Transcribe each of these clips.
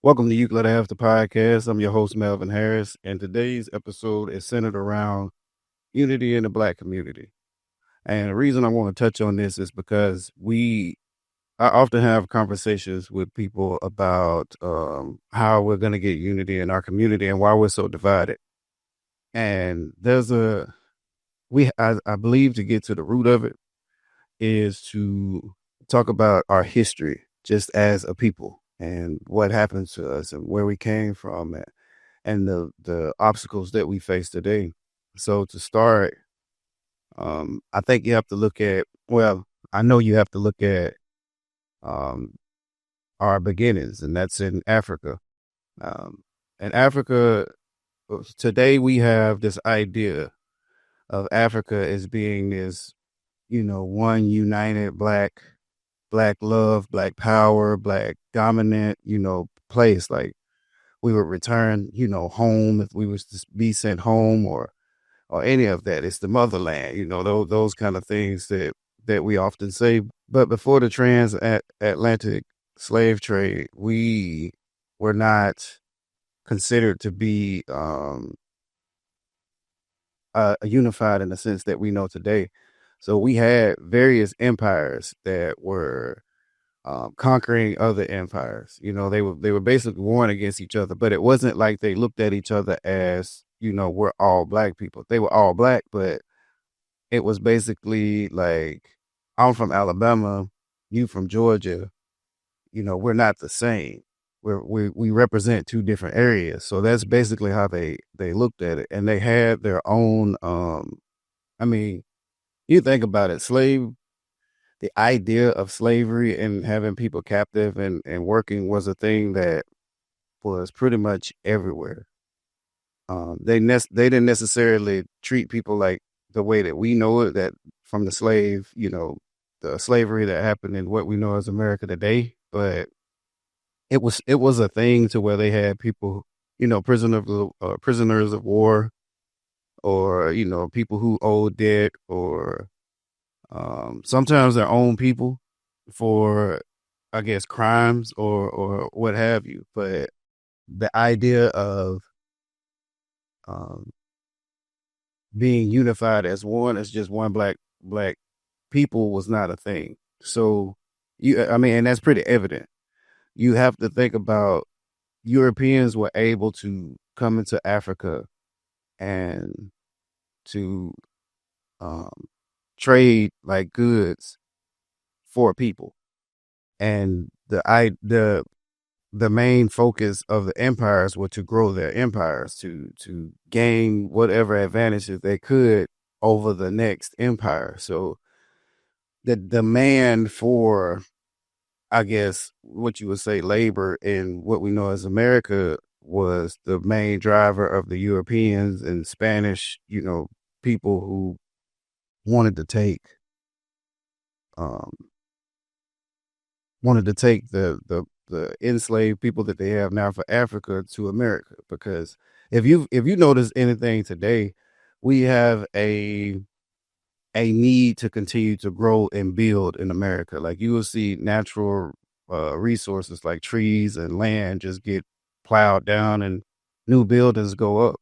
Welcome to Euclid After Podcast. I'm your host, Melvin Harris, and today's episode is centered around unity in the Black community. And the reason I want to touch on this is because I often have conversations with people about how we're going to get unity in our community and why we're so divided. And I believe to get to the root of it is to talk about our history just as a people and what happened to us and where we came from and the obstacles that we face today. So to start, I think you have to look at, well, I know you have to look at um, our beginnings, and that's in Africa. In Africa, today we have this idea of Africa as being this, one united black love, black power, black dominant, place. Like we would return, home if we was to be sent home or any of that. It's the motherland, those kind of things that we often say. But before the transatlantic slave trade, we were not considered to be unified in the sense that we know today. So we had various empires that were conquering other empires. They were basically warring against each other, but it wasn't like they looked at each other as, we're all black people. They were all black, but it was basically like, I'm from Alabama, you from Georgia, we're not the same. We represent two different areas. So that's basically how they looked at it. And they had their own, I mean, you think about it, the idea of slavery and having people captive and working was a thing that was pretty much everywhere. They didn't necessarily treat people like the way that we know it, that from the slavery that happened in what we know as America today. But it was a thing to where they had people, prisoners of war, or people who owed debt, or sometimes their own people for, I guess, crimes or what have you. But the idea of um, being unified as one, as just one black people, was not a thing. So and that's pretty evident. You have to think about Europeans were able to come into Africa and to um, trade like goods for people, and the main focus of the empires were to grow their empires, to gain whatever advantages they could over the next empire. So the demand for, I guess, what you would say, labor in what we know as America was the main driver of the Europeans and Spanish, people who wanted to take um, the enslaved people that they have now for Africa to America. Because if you notice anything today, we have a need to continue to grow and build in America. Like you will see natural resources like trees and land just get plowed down and new buildings go up.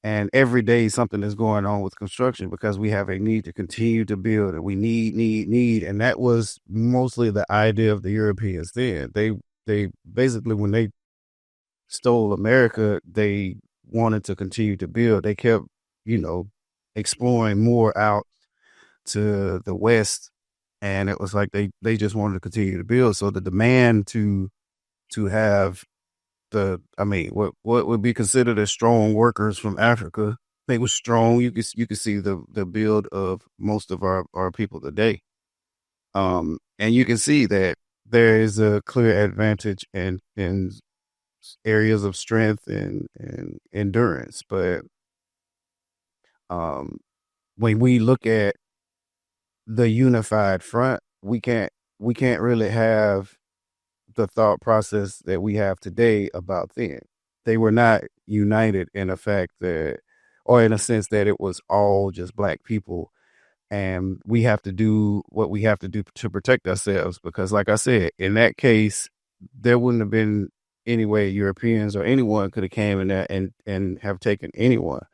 And every day something is going on with construction because we have a need to continue to build, and we need. And that was mostly the idea of the Europeans then. They basically, when they stole America, they wanted to continue to build. They kept, you know, exploring more out to the West. And it was like they just wanted to continue to build. So the demand to have what would be considered as strong workers from Africa. They were strong. You could see the build of most of our people today. And you can see that there is a clear advantage in areas of strength and endurance. But um, when we look at the unified front, we can't really have the thought process that we have today about then. They were not united in a fact that, or in a sense that it was all just black people. And we have to do what we have to do to protect ourselves. Because like I said, in that case, there wouldn't have been anyway Europeans or anyone could have came in there and have taken anyone.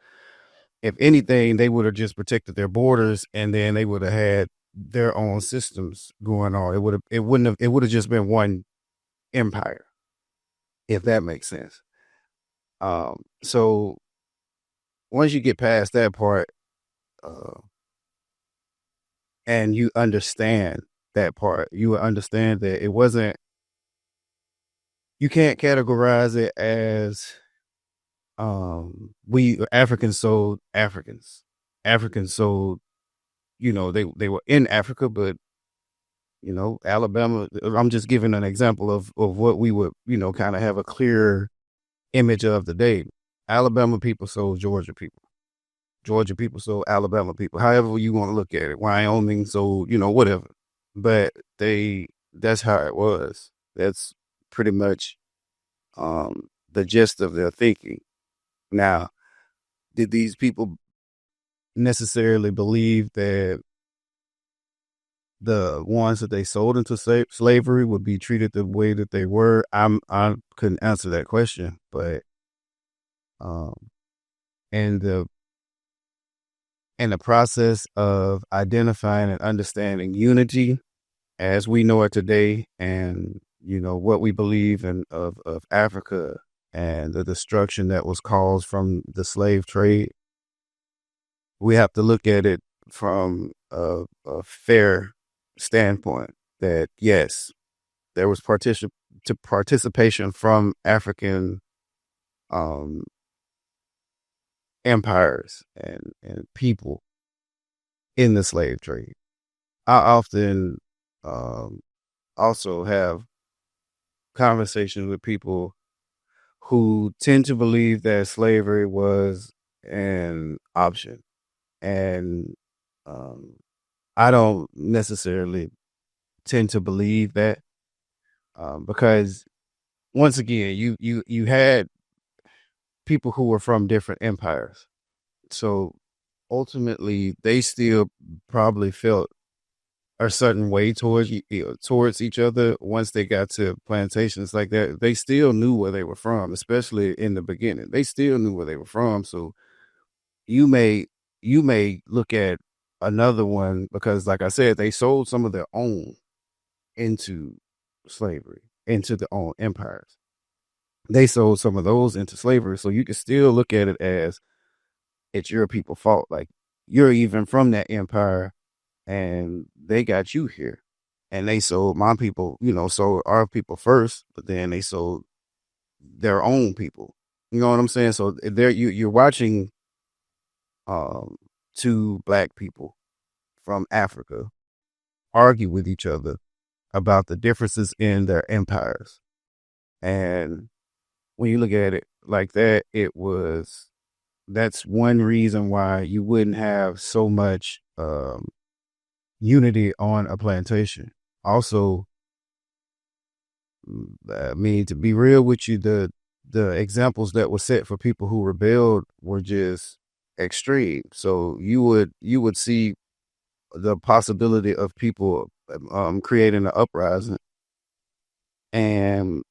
If anything, they would have just protected their borders, and then they would have had their own systems going on. It would have just been one empire, if that makes sense. So once you get past that part, uh, and you understand that part, you will understand that it wasn't. You can't categorize it as we Africans sold Africans. Africans sold, they were in Africa, but Alabama. I'm just giving an example of what we would, kind of have a clear image of today. Alabama people sold Georgia people. Georgia people sold Alabama people. However you want to look at it. Wyoming sold, whatever. But that's how it was. That's pretty much the gist of their thinking. Now, did these people necessarily believe that the ones that they sold into slavery would be treated the way that they were? I couldn't answer that question, but um, in the process of identifying and understanding unity as we know it today, and what we believe in of Africa and the destruction that was caused from the slave trade, we have to look at it from a fair standpoint that yes, there was participation from African um, empires and people in the slave trade. I often also have conversations with people who tend to believe that slavery was an option. And um, I don't necessarily tend to believe that because once again, you had people who were from different empires. So ultimately, they still probably felt a certain way towards each other once they got to plantations like that. They still knew where they were from, especially in the beginning. They still knew where they were from. So you may look at another one because, like I said, they sold some of their own into slavery, into their own empires. They sold some of those into slavery. So you can still look at it as it's your people fault. Like you're even from that empire and they got you here. And they sold my people, sold our people first, but then they sold their own people. You know what I'm saying? So there you're watching two black people from Africa argue with each other about the differences in their empires. And when you look at it like that, that's one reason why you wouldn't have so much unity on a plantation. Also, I mean, to be real with you, the examples that were set for people who rebelled were just extreme. So you would see the possibility of people creating an uprising, and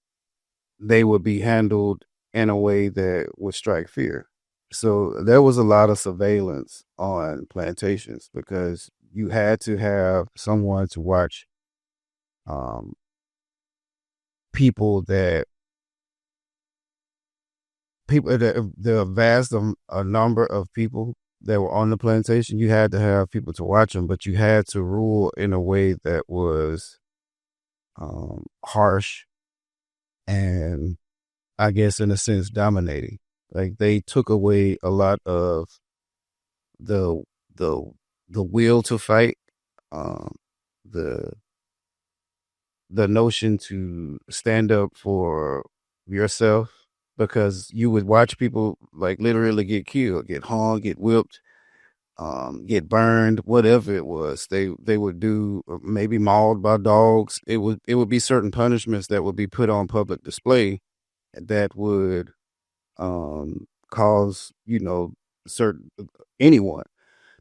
they would be handled in a way that would strike fear. So there was a lot of surveillance on plantations because you had to have someone to watch um, people that the vast a number of people that were on the plantation. You had to have people to watch them, but you had to rule in a way that was harsh and, I guess, in a sense, dominating. Like they took away a lot of the the the will to fight, um, the the notion to stand up for yourself, because you would watch people like literally get killed, get hung, get whipped, get burned, whatever it was. They would do, maybe mauled by dogs. It would be certain punishments that would be put on public display that would cause certain anyone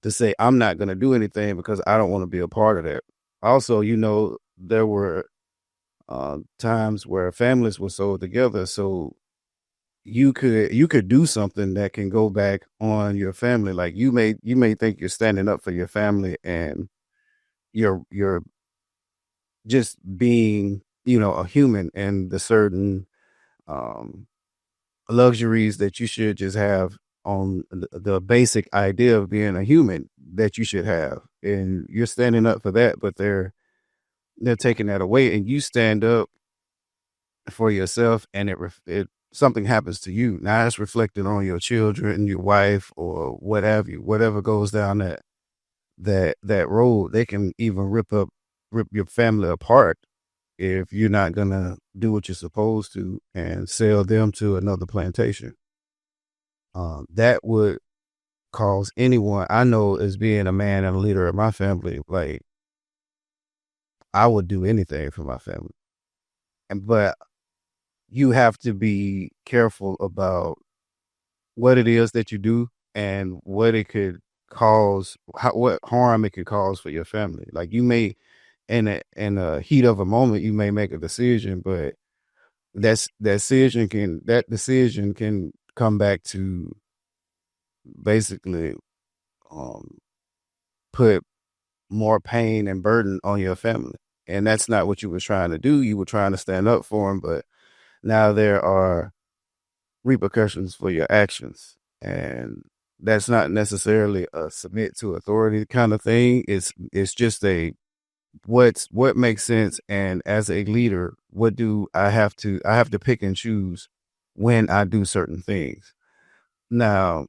to say, I'm not going to do anything because I don't want to be a part of that. Also, there were times where families were sold together. So you could do something that can go back on your family. Like you may think you're standing up for your family and you're just being, a human and the certain um luxuries that you should just have on the basic idea of being a human that you should have. And you're standing up for that, but they're taking that away and you stand up for yourself and it something happens to you. Now it's reflected on your children, your wife, or what have you. Whatever goes down that road, they can even rip your family apart if you're not gonna do what you're supposed to and sell them to another plantation. That would cause anyone I know as being a man and a leader of my family, like I would do anything for my family. But you have to be careful about what it is that you do and what it could cause, what harm it could cause for your family. Like you may, in the heat of a moment, you may make a decision, but that decision can come back to basically um, put more pain and burden on your family, and that's not what you were trying to do. You were trying to stand up for them, but now there are repercussions for your actions. And that's not necessarily a submit to authority kind of thing. It's just a what makes sense. And as a leader, what do I have to pick and choose when I do certain things. Now,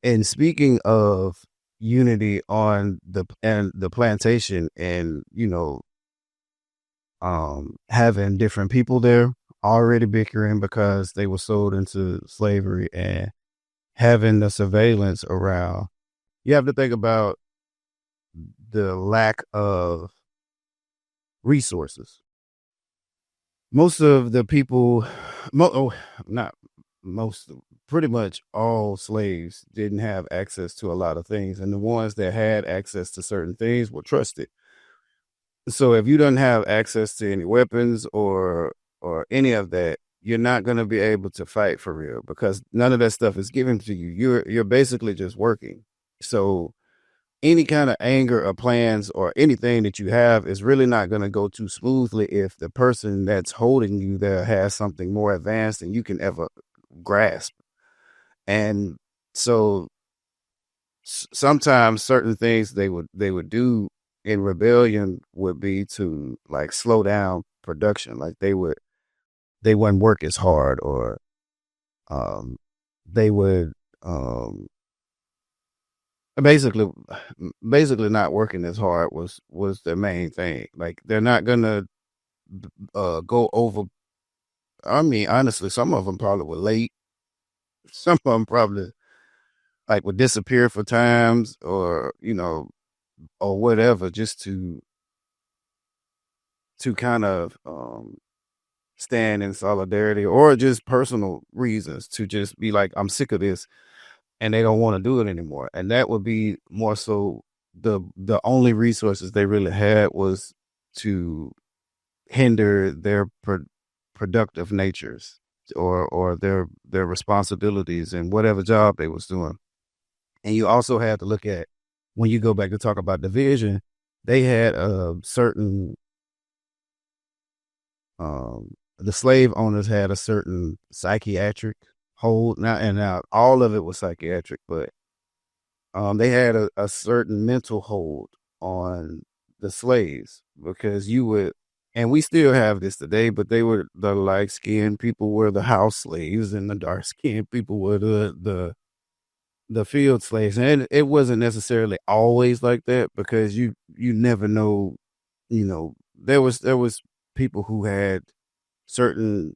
in speaking of unity on the plantation and having different people there already bickering because they were sold into slavery and having the surveillance around. You have to think about the lack of resources. Most of the people, not most, pretty much all slaves didn't have access to a lot of things. And the ones that had access to certain things were trusted. So if you don't have access to any weapons or any of that, you're not going to be able to fight for real because none of that stuff is given to you. You're basically just working. So any kind of anger or plans or anything that you have is really not going to go too smoothly if the person that's holding you there has something more advanced than you can ever grasp. And so sometimes certain things they would do in rebellion would be to like slow down production. Like they wouldn't work as hard or um they would um basically basically not working as hard was the main thing. Like they're not gonna go over. I mean, honestly, some of them probably were late. Some of them probably like would disappear for times or or whatever, just to kind of stand in solidarity or just personal reasons to just be like, I'm sick of this and they don't want to do it anymore. And that would be more so the only resources they really had was to hinder their productive natures or their responsibilities in whatever job they was doing. And you also have to look at when you go back to talk about division, they had a certain the slave owners had a certain psychiatric hold now all of it was psychiatric, but they had a certain mental hold on the slaves because you would, and we still have this today, but they were the light skinned people were the house slaves and the dark skinned people were the field slaves. And it wasn't necessarily always like that because you never know, there was people who had certain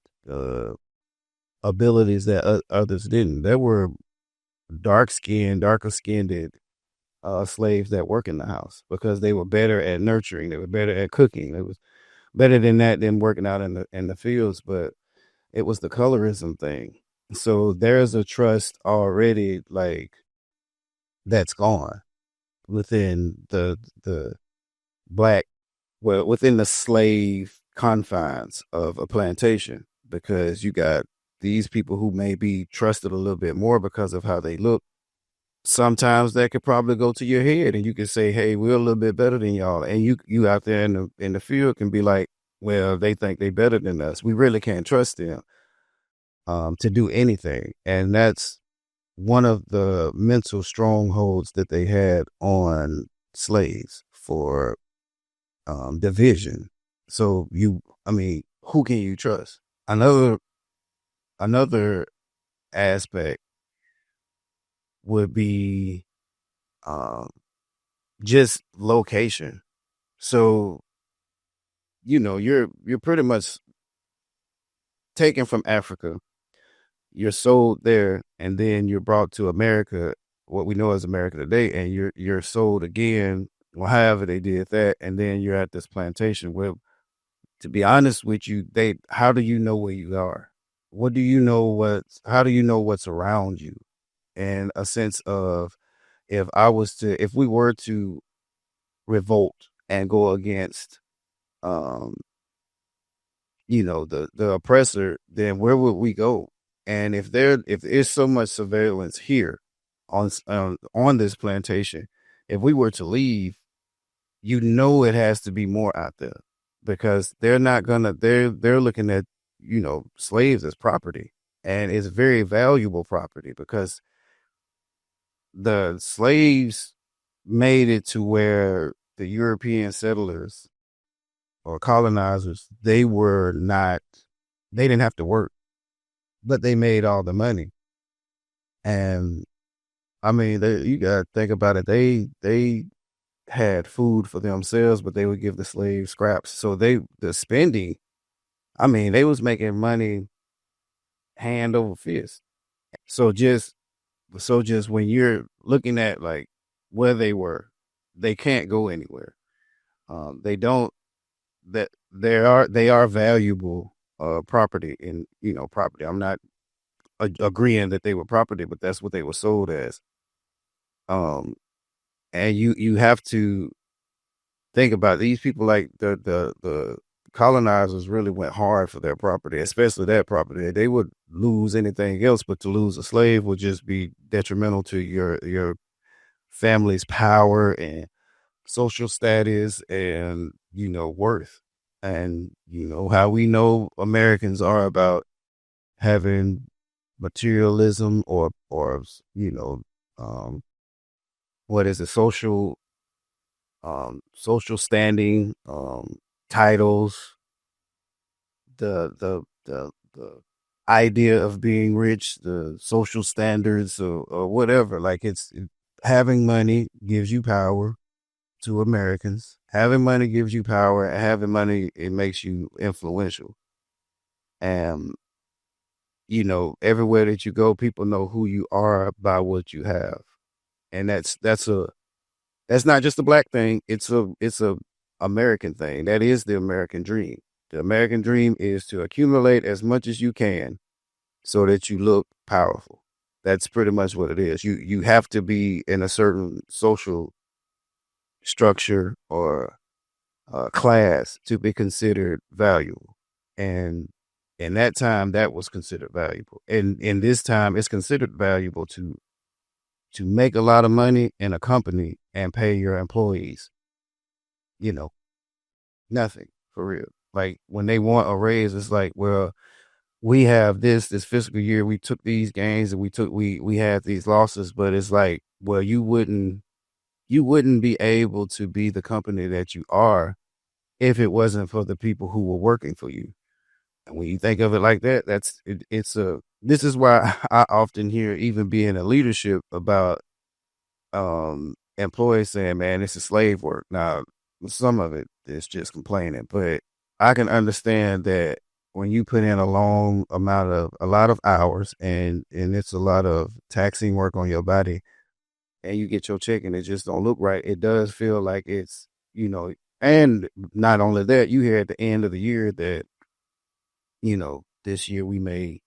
abilities that others didn't. There were darker skinned slaves that work in the house because they were better at nurturing. They were better at cooking. It was better than that than working out in the fields. But it was the colorism thing. So there's a trust already like that's gone within the black, well, within the slave confines of a plantation because you got these people who may be trusted a little bit more because of how they look. Sometimes that could probably go to your head and you can say, hey, we're a little bit better than y'all. And you out there in the field can be like, well, they think they better than us. We really can't trust them to do anything. And that's one of the mental strongholds that they had on slaves for division. So I mean, who can you trust? Another aspect would be um, just location. So you're pretty much taken from Africa. You're sold there, and then you're brought to America, what we know as America today, and you're sold again, or however they did that, and then you're at this plantation where, to be honest with you, how do you know where you are? What do you know how do you know what's around you? And a sense of if we were to revolt and go against um the oppressor, then where would we go? And if there's so much surveillance here on this plantation, if we were to leave, it has to be more out there because they're looking at slaves as property, and it's very valuable property because the slaves made it to where the European settlers or colonizers, they didn't have to work, but they made all the money. And I mean, you got to think about it. They had food for themselves, but they would give the slaves scraps. So the spending, I mean, they was making money hand over fist. So just when you're looking at like where they were, they can't go anywhere. They don't that they are valuable property in property. I'm not agreeing that they were property, but that's what they were sold as. Um, and you have to think about these people, like the colonizers really went hard for their property, especially that property. They would lose anything else, but to lose a slave would just be detrimental to your family's power and social status and worth. And how we know Americans are about having materialism or um what is it, social standing, titles, the idea of being rich, the social standards, or whatever. Like having money gives you power to Americans. Having money gives you power, and having money, it makes you influential. And everywhere that you go, people know who you are by what you have. And that's not just a black thing. It's a American thing. That is the American dream. The American dream is to accumulate as much as you can so that you look powerful. That's pretty much what it is. You have to be in a certain social structure or class to be considered valuable. And in that time, that was considered valuable. And in this time, it's considered valuable to make a lot of money in a company and pay your employees, you know, nothing for real. Like when they want a raise, it's like, well, we have this fiscal year, we took these gains and we had these losses, but it's like, well, you wouldn't be able to be the company that you are if it wasn't for the people who were working for you. And when you think of it like that, this is why I often hear, even being in leadership, about employees saying, man, this is slave work. Now, some of it is just complaining, but I can understand that when you put in a lot of hours, and it's a lot of taxing work on your body, and you get your check and it just don't look right, it does feel like it's, and not only that, you hear at the end of the year that, this year we made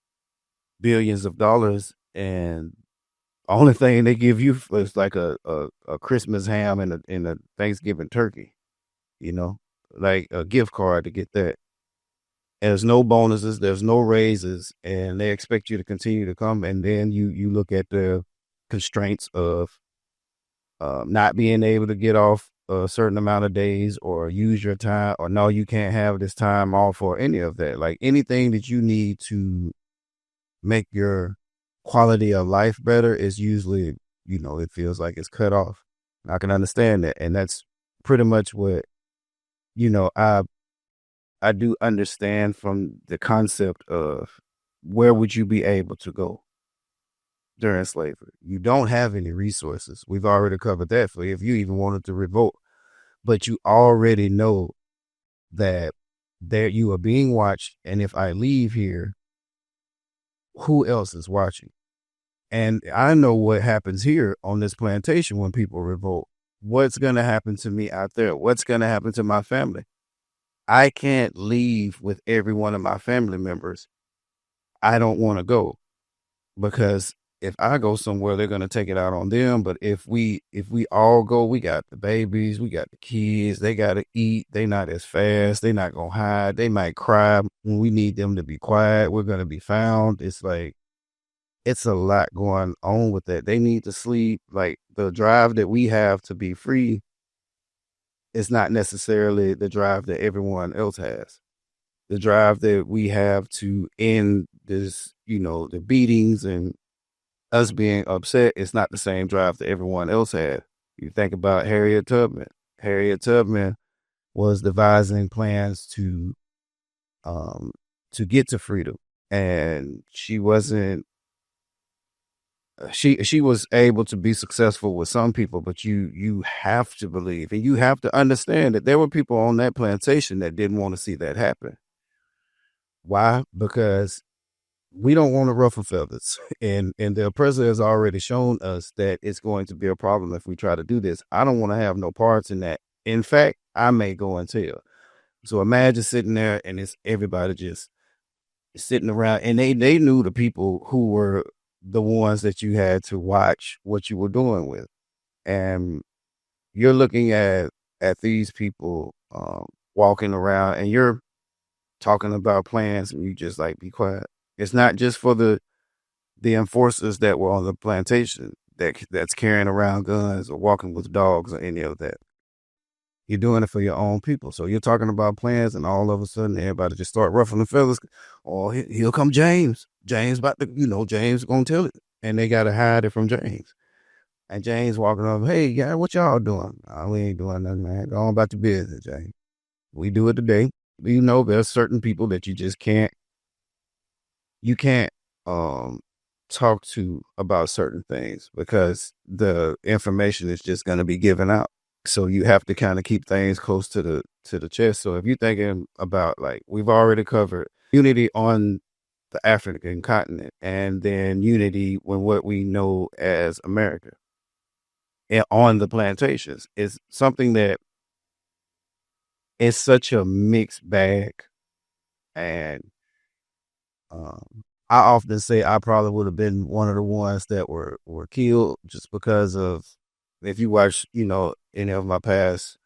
billions of dollars, and only thing they give you is like a Christmas ham and a Thanksgiving turkey, you know, like a gift card to get that. There's no bonuses, there's no raises, and they expect you to continue to come. And then you look at the constraints of not being able to get off a certain amount of days or use your time, or no, you can't have this time off or any of that. Like anything that you need to make your quality of life better is usually, it feels like it's cut off. I can understand that. And that's pretty much what, you know, I I do understand from the concept of where would you be able to go during slavery? You don't have any resources. We've already covered that for if you even wanted to revolt, but you already know that there you are being watched. And if I leave here, who else is watching? And I know what happens here on this plantation when people revolt. What's going to happen to me out there? What's going to happen to my family? I can't leave with every one of my family members. I don't want to go because if I go somewhere, they're going to take it out on them. But if we all go, we got the babies, we got the kids, they got to eat. They not as fast. They not going to hide. They might cry when we need them to be quiet. We're going to be found. It's like, it's a lot going on with that. They need to sleep. Like the drive that we have to be free is not necessarily the drive that everyone else has. The drive that we have to end this, the beatings and us being upset is not the same drive that everyone else had. You think about Harriet Tubman. Harriet Tubman was devising plans to get to freedom, and she wasn't. She was able to be successful with some people, but you have to believe and you have to understand that there were people on that plantation that didn't want to see that happen. Why? Because we don't want to ruffle feathers, and the oppressor has already shown us that it's going to be a problem if we try to do this. I don't want to have no parts in that. In fact, I may go and tell. So imagine sitting there and it's everybody just sitting around, and they knew the people who were the ones that you had to watch what you were doing with, and you're looking at these people walking around, and you're talking about plans, and you just like be quiet. It's not just for the enforcers that were on the plantation that's carrying around guns or walking with dogs or any of that. You're doing it for your own people. So you're talking about plans, and all of a sudden everybody just start ruffling feathers. Or he'll come James. James about to, James gonna tell it, and they gotta hide it from James. And James walking up, hey, yeah, what y'all doing? Oh, we ain't doing nothing, man. Go on about your business, James. We do it today. There's certain people that you just can't talk to about certain things because the information is just going to be given out. So you have to kind of keep things close to the chest. So if you're thinking about, like, we've already covered unity on the African continent, and then unity when what we know as America and on the plantations is something that is such a mixed bag. And I often say I probably would have been one of the ones that were killed just because of, if you watch, any of my past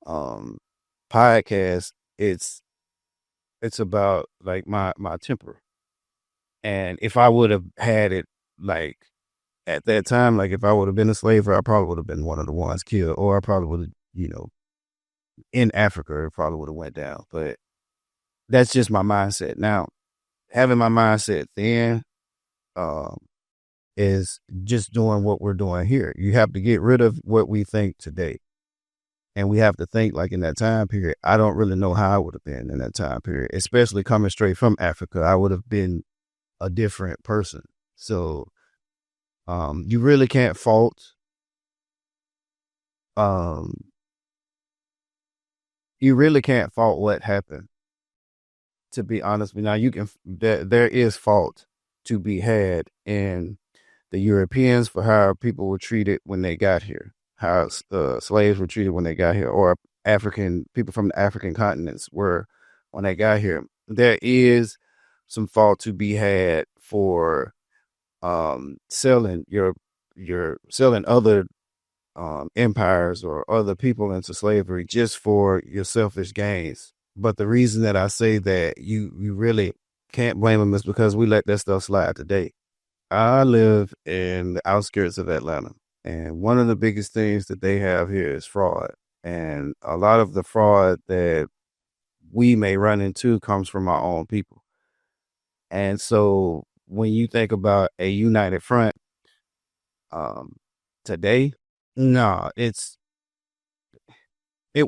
podcasts, it's about like my temper. And if I would have had it like at that time, like if I would have been a slave, I probably would have been one of the ones killed, or I probably would have, in Africa, it probably would have went down. But that's just my mindset. Now, having my mindset then, is just doing what we're doing here. You have to get rid of what we think today. And we have to think like in that time period. I don't really know how I would have been in that time period, especially coming straight from Africa. I would have been a different person. So you really can't fault. You really can't fault what happened. To be honest with you, now there is fault to be had in the Europeans for how people were treated when they got here, how slaves were treated when they got here, or African people from the African continents were when they got here. There is some fault to be had for selling selling other empires or other people into slavery just for your selfish gains. But the reason that I say that you really can't blame them is because we let that stuff slide today. I live in the outskirts of Atlanta, and one of the biggest things that they have here is fraud. And a lot of the fraud that we may run into comes from our own people. And so when you think about a united front, um, today, no, it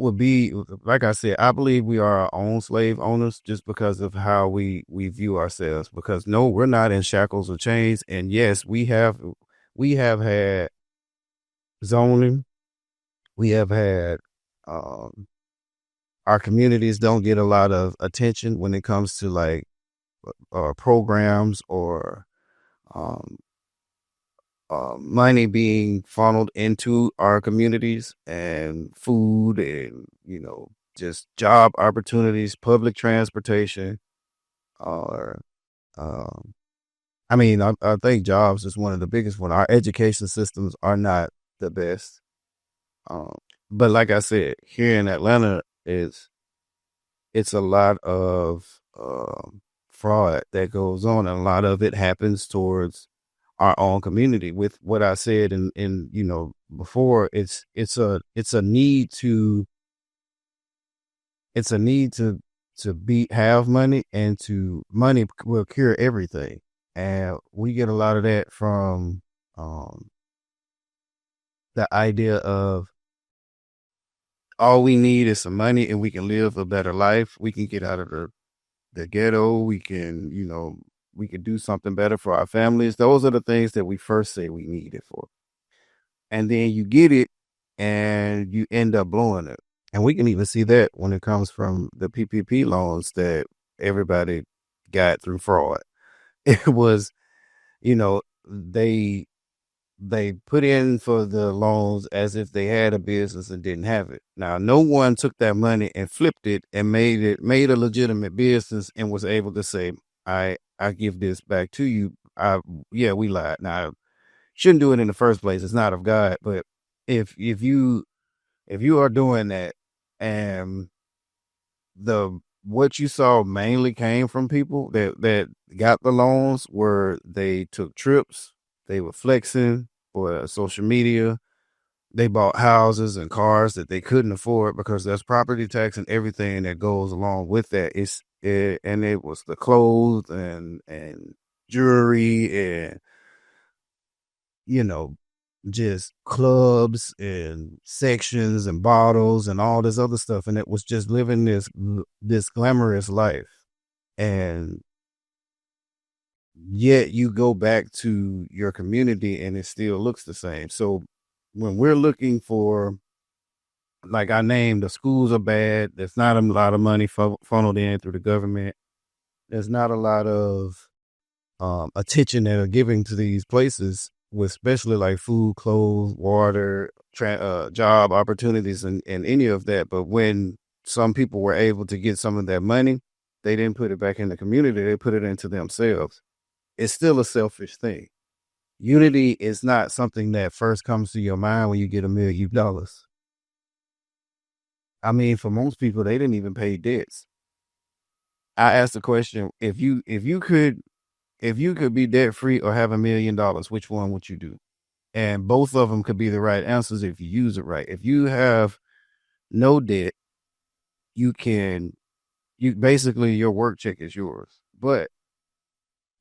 would be like I said. I believe we are our own slave owners just because of how we view ourselves. Because no, we're not in shackles or chains. And yes, we have had zoning. We have had um, our communities don't get a lot of attention when it comes to like programs or um, money being funneled into our communities and food and, just job opportunities, public transportation, or, um, I mean, I think jobs is one of the biggest one. Our education systems are not the best. Um, but like I said, here in Atlanta, it's a lot of fraud that goes on, and a lot of it happens towards our own community. With what I said in before, it's a need to be have money, and to money will cure everything, and we get a lot of that from um the idea of all we need is some money and we can live a better life. We can get out of the ghetto. We can do something better for our families. Those are the things that we first say we need it for. And then you get it and you end up blowing it. And we can even see that when it comes from the PPP loans that everybody got through fraud. It was, you know, they they put in for the loans as if they had a business and didn't have it. Now, no one took that money and flipped it and made a legitimate business and was able to say, I give this back to you. Yeah, we lied. Now, shouldn't do it in the first place. It's not of God. But if you are doing that, and the what you saw mainly came from people that got the loans, where they took trips, they were flexing for social media, they bought houses and cars that they couldn't afford because there's property tax and everything that goes along with that. And it was the clothes and jewelry and you know just clubs and sections and bottles and all this other stuff, and it was just living this glamorous life. And yet you go back to your community and it still looks the same. So when we're looking for, like I named, the schools are bad. There's not a lot of money funneled in through the government. There's not a lot of attention that are giving to these places, with especially like food, clothes, water, job opportunities, and any of that. But when some people were able to get some of that money, they didn't put it back in the community. They put it into themselves. It's still a selfish thing. Unity is not something that first comes to your mind when you get $1 million. I mean, for most people, they didn't even pay debts. I asked the question: if you could be debt free or have $1 million, which one would you do? And both of them could be the right answers if you use it right. If you have no debt, you can you basically your work check is yours. But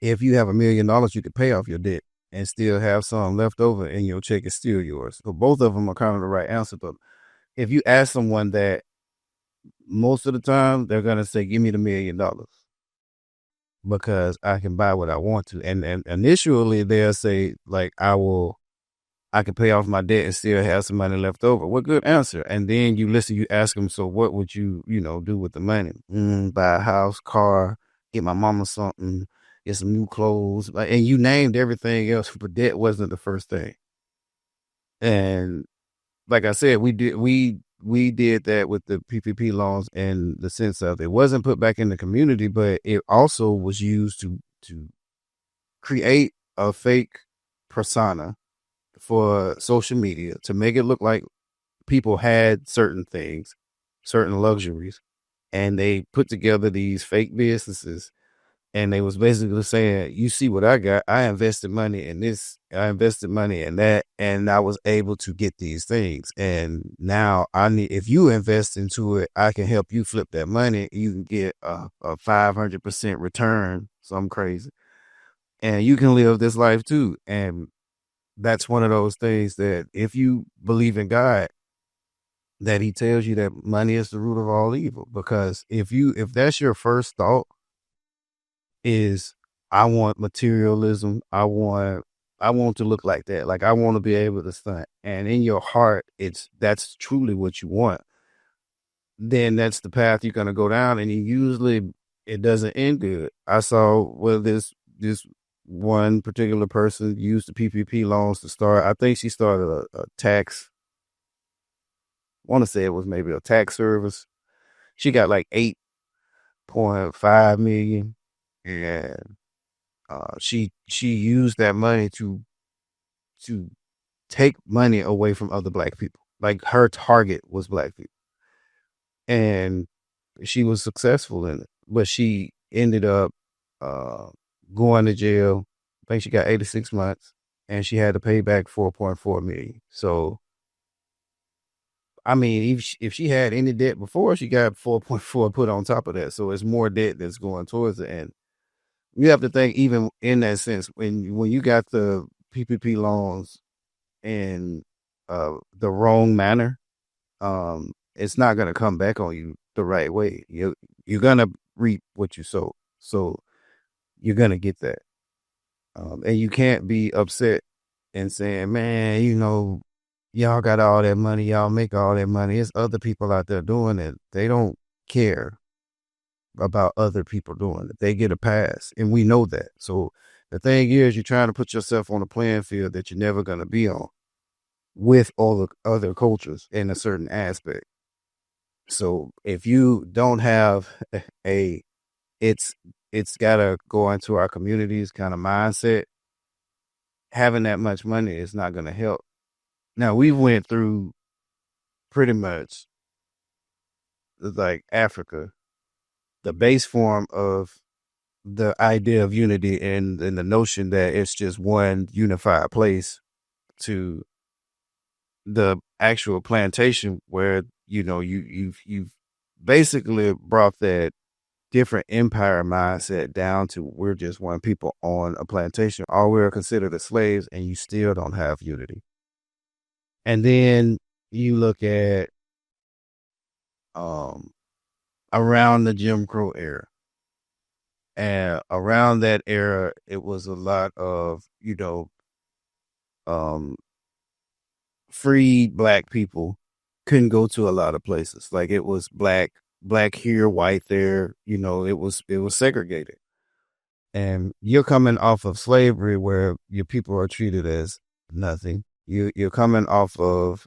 if you have $1 million, you could pay off your debt and still have some left over, and your check is still yours. So both of them are kind of the right answer. But if you ask someone that, most of the time they're gonna say, "Give me the $1 million because I can buy what I want to." And initially they'll say like, I can pay off my debt and still have some money left over. What good answer? And then you ask them, so what would you do with the money? Buy a house, car, get my mama something, get some new clothes. And you named everything else, but debt wasn't the first thing. And like I said, we did that with the PPP loans, in the sense of it wasn't put back in the community, but it also was used to create a fake persona for social media to make it look like people had certain things, certain luxuries, and they put together these fake businesses, and they was basically saying, you see what I got, I invested money in this, I invested money in that, and I was able to get these things, and now I need, if you invest into it, I can help you flip that money, you can get a 500% return, something crazy, and you can live this life too. And that's one of those things that if you believe in God, that he tells you that money is the root of all evil. Because if that's your first thought is, I want materialism, I want to look like that, like I want to be able to stunt, and in your heart that's truly what you want, then that's the path you're going to go down, and usually it doesn't end good. I saw where this one particular person used the PPP loans to start. I think she started a tax. I want to say it was maybe a tax service. She got like 8.5 million, and she used that money to take money away from other black people. Like her target was black people, and she was successful in it, but she ended up uh, going to jail. I think she got 86 months, and she had to pay back 4.4 million. So, I mean, if she had any debt before, she got 4.4 put on top of that. So it's more debt that's going towards it. And you have to think, even in that sense, when you got the PPP loans in the wrong manner, it's not going to come back on you the right way. You're going to reap what you sow. So you're going to get that. And you can't be upset and saying, man, y'all got all that money, y'all make all that money. It's other people out there doing it. They don't care about other people doing it. They get a pass, and we know that. So the thing is, you're trying to put yourself on a playing field that you're never going to be on with all the other cultures in a certain aspect. So if you don't have a, it's got to go into our communities kind of mindset, having that much money is not going to help. Now, we went through pretty much like Africa, the base form of the idea of unity, and the notion that it's just one unified place, to the actual plantation where, you've basically brought that different empire mindset down to, we're just one people on a plantation. All we're considered as slaves, and you still don't have unity. And then you look at around the Jim Crow era. And around that era, it was a lot of, um, free black people couldn't go to a lot of places. Like it was black here, white there, it was segregated. And you're coming off of slavery where your people are treated as nothing. You're coming off of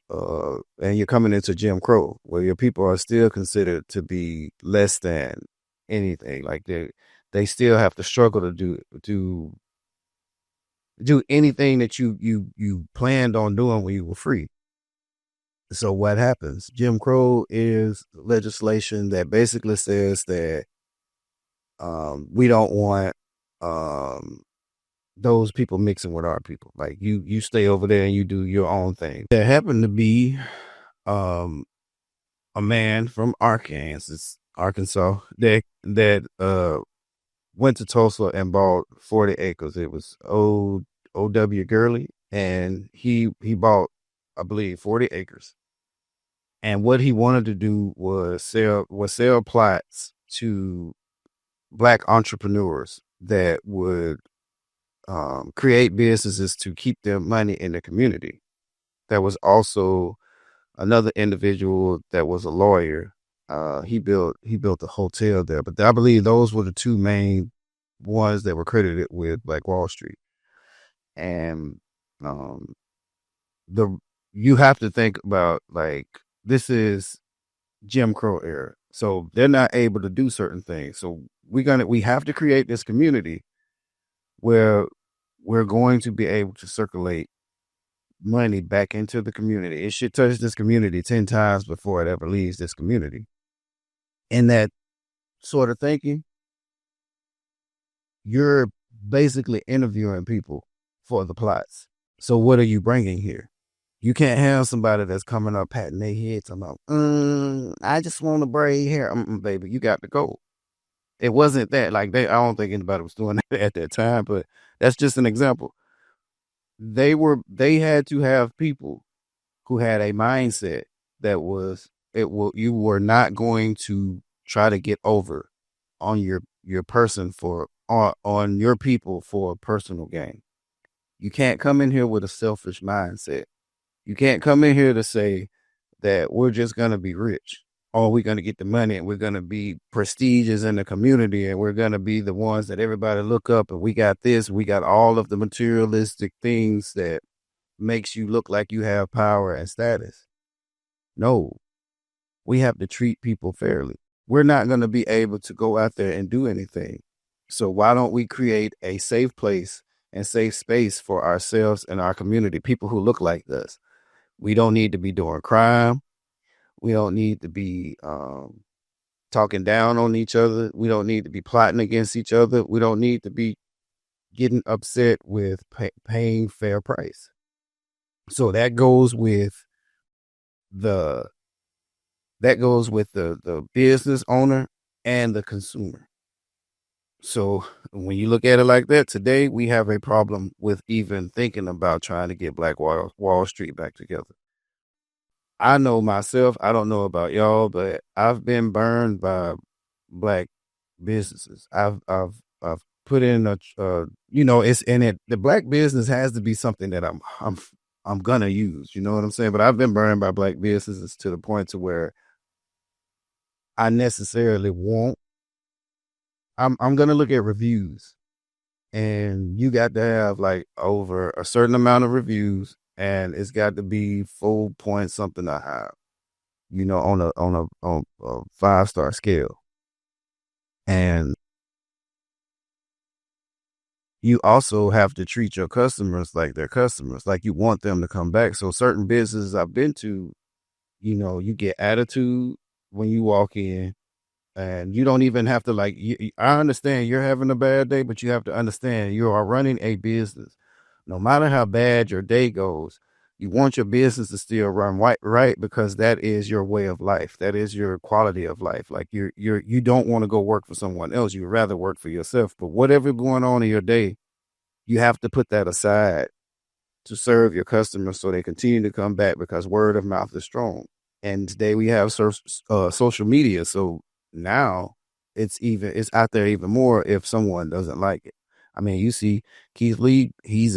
and you're coming into Jim Crow where your people are still considered to be less than anything. Like they still have to struggle to do anything that you planned on doing when you were free. So what happens? Jim Crow is legislation that basically says that we don't want those people mixing with our people. Like you stay over there and you do your own thing. There happened to be a man from Arkansas that went to Tulsa and bought 40 acres. It was O.W. Gurley, and he bought, I believe, 40 acres. And what he wanted to do was sell plots to black entrepreneurs that would create businesses to keep their money in the community. There was also another individual that was a lawyer. He built a hotel there, but I believe those were the two main ones that were credited with Black Wall Street. And you have to think about, like, this is Jim Crow era, so they're not able to do certain things. So we have to create this community where we're going to be able to circulate money back into the community. It should touch this community 10 times before it ever leaves this community. And that sort of thinking, you're basically interviewing people for the plots. So what are you bringing here? You can't have somebody that's coming up patting their head talking about, I just want to braid hair. Baby, you got to go. It wasn't that like I don't think anybody was doing that at that time, but that's just an example. They had to have people who had a mindset that was you were not going to try to get over on your person for on your people for personal gain. You can't come in here with a selfish mindset. You can't come in here to say that we're just going to be rich or we're going to get the money and we're going to be prestigious in the community and we're going to be the ones that everybody look up and we got this, we got all of the materialistic things that makes you look like you have power and status. No, we have to treat people fairly. We're not going to be able to go out there and do anything. So why don't we create a safe place and safe space for ourselves and our community, people who look like us? We don't need to be doing crime. We don't need to be talking down on each other. We don't need to be plotting against each other. We don't need to be getting upset with paying fair price. So that goes with the the business owner and the consumer. So when you look at it like that, today we have a problem with even thinking about trying to get Black Wall Street back together. I know myself, I don't know about y'all, but I've been burned by black businesses. I've put in it's in it. The black business has to be something that I'm gonna use. You know what I'm saying? But I've been burned by black businesses to the point to where I necessarily won't. I'm gonna look at reviews, and you got to have like over a certain amount of reviews, and it's got to be 4 point something or higher. On a 5-star scale, and you also have to treat your customers like they're customers, like you want them to come back. So certain businesses I've been to, you get attitude when you walk in. And you don't even have to I understand you're having a bad day, but you have to understand you are running a business. No matter how bad your day goes, you want your business to still run right because that is your way of life. That is your quality of life. Like you don't want to go work for someone else. You'd rather work for yourself. But whatever going on in your day, you have to put that aside to serve your customers so they continue to come back because word of mouth is strong. And today we have social media. So now it's out there even more if someone doesn't like it. I mean, you see Keith Lee, he's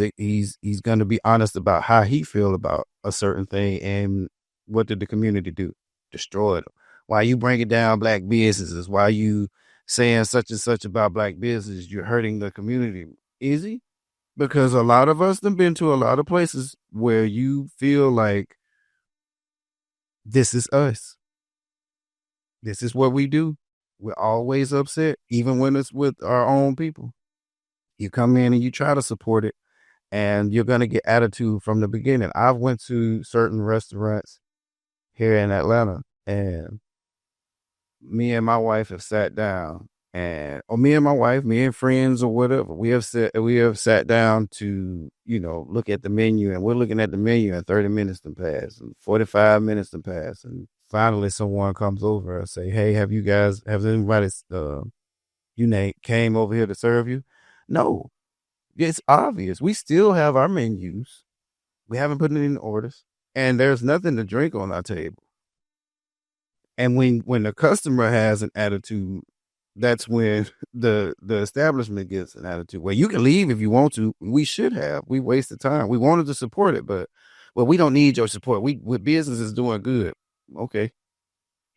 going to be honest about how he feel about a certain thing. And what did the community do? Destroyed them. Why you bringing down black businesses? Why you saying such and such about black business? You're hurting the community. Is he? Because a lot of us have been to a lot of places where you feel like this is us. This is what we do. We're always upset, even when it's with our own people. You come in and you try to support it, and you're going to get attitude from the beginning. I've went to certain restaurants here in Atlanta, and me and my wife have sat down, or me and my wife, me and friends or whatever, we have sat down to, look at the menu, and we're looking at the menu and 30 minutes to pass and 45 minutes to pass. And finally someone comes over and say, hey, have anybody, came over here to serve you? No, it's obvious. We still have our menus. We haven't put it in orders, and there's nothing to drink on our table. And when the customer has an attitude, that's when the establishment gets an attitude. Well, you can leave if you want to. We should have. We wasted time. We wanted to support it, but we don't need your support. Business is doing good. Okay.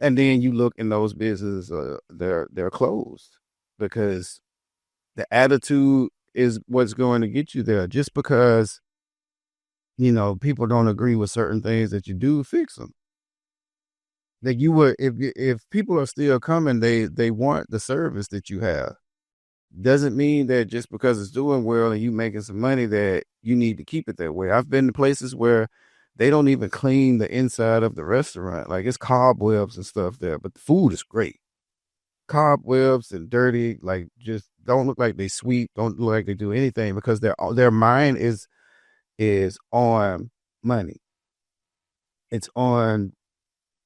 And then you look in those businesses, they're closed because the attitude is what's going to get you there. Just because, people don't agree with certain things that you do, fix them. That if people are still coming, they want the service that you have. Doesn't mean that just because it's doing well and you making some money that you need to keep it that way. I've been to places where they don't even clean the inside of the restaurant. Like it's cobwebs and stuff there, but the food is great. cobwebs and dirty, like just don't look like they sweep, don't look like they do anything because their mind is on money. It's on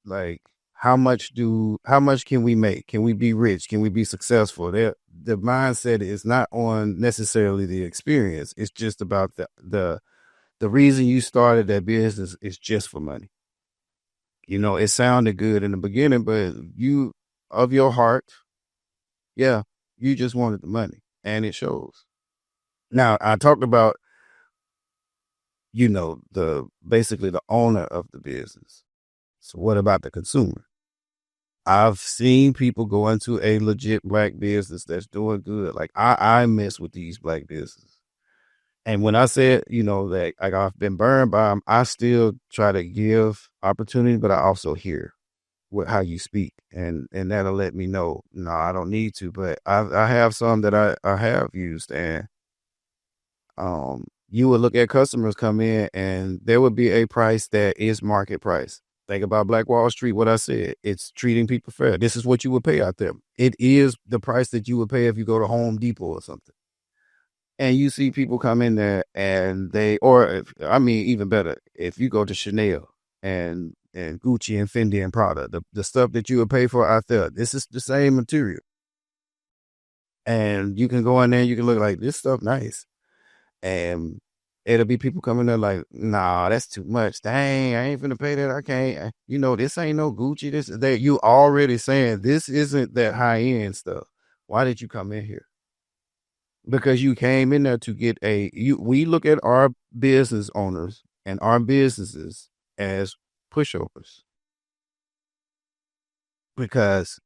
like how much can we make? Can we be rich? Can we be successful? The mindset is not on necessarily the experience. It's just about the reason you started that business is just for money. You know, it sounded good in the beginning, but you of your heart, yeah, you just wanted the money and it shows. Now, I talked about, the basically the owner of the business. So what about the consumer? I've seen people go into a legit black business that's doing good. Like I mess with these black businesses. And when I said, that like I've been burned by them, I still try to give opportunity, but I also hear how you speak, and that'll let me know. No, I don't need to, but I have some that I have used, and you would look at customers come in, and there would be a price that is market price. Think about Black Wall Street. What I said, it's treating people fair. This is what you would pay out there. It is the price that you would pay if you go to Home Depot or something. And you see people come in there and even better, if you go to Chanel and Gucci and Fendi and Prada, the stuff that you would pay for out there, this is the same material. And you can go in there, you can look like this stuff nice. And it'll be people coming there like, nah, that's too much. Dang, I ain't finna pay that. I can't. This ain't no Gucci. This that you already saying this isn't that high end stuff. Why did you come in here? Because you came in there to get we look at our business owners and our businesses as pushovers because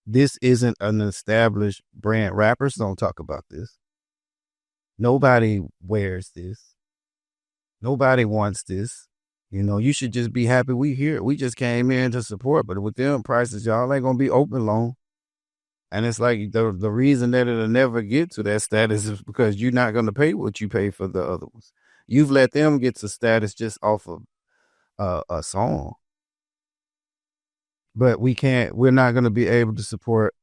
this isn't an established brand. Rappers don't talk about this. Nobody wears this. Nobody wants this. You should just be happy we here. We just came in to support, but with them prices, y'all ain't gonna be open long. And it's like the reason that it'll never get to that status is because you're not going to pay what you pay for the other ones. You've let them get to status just off of a song. But we're not going to be able to support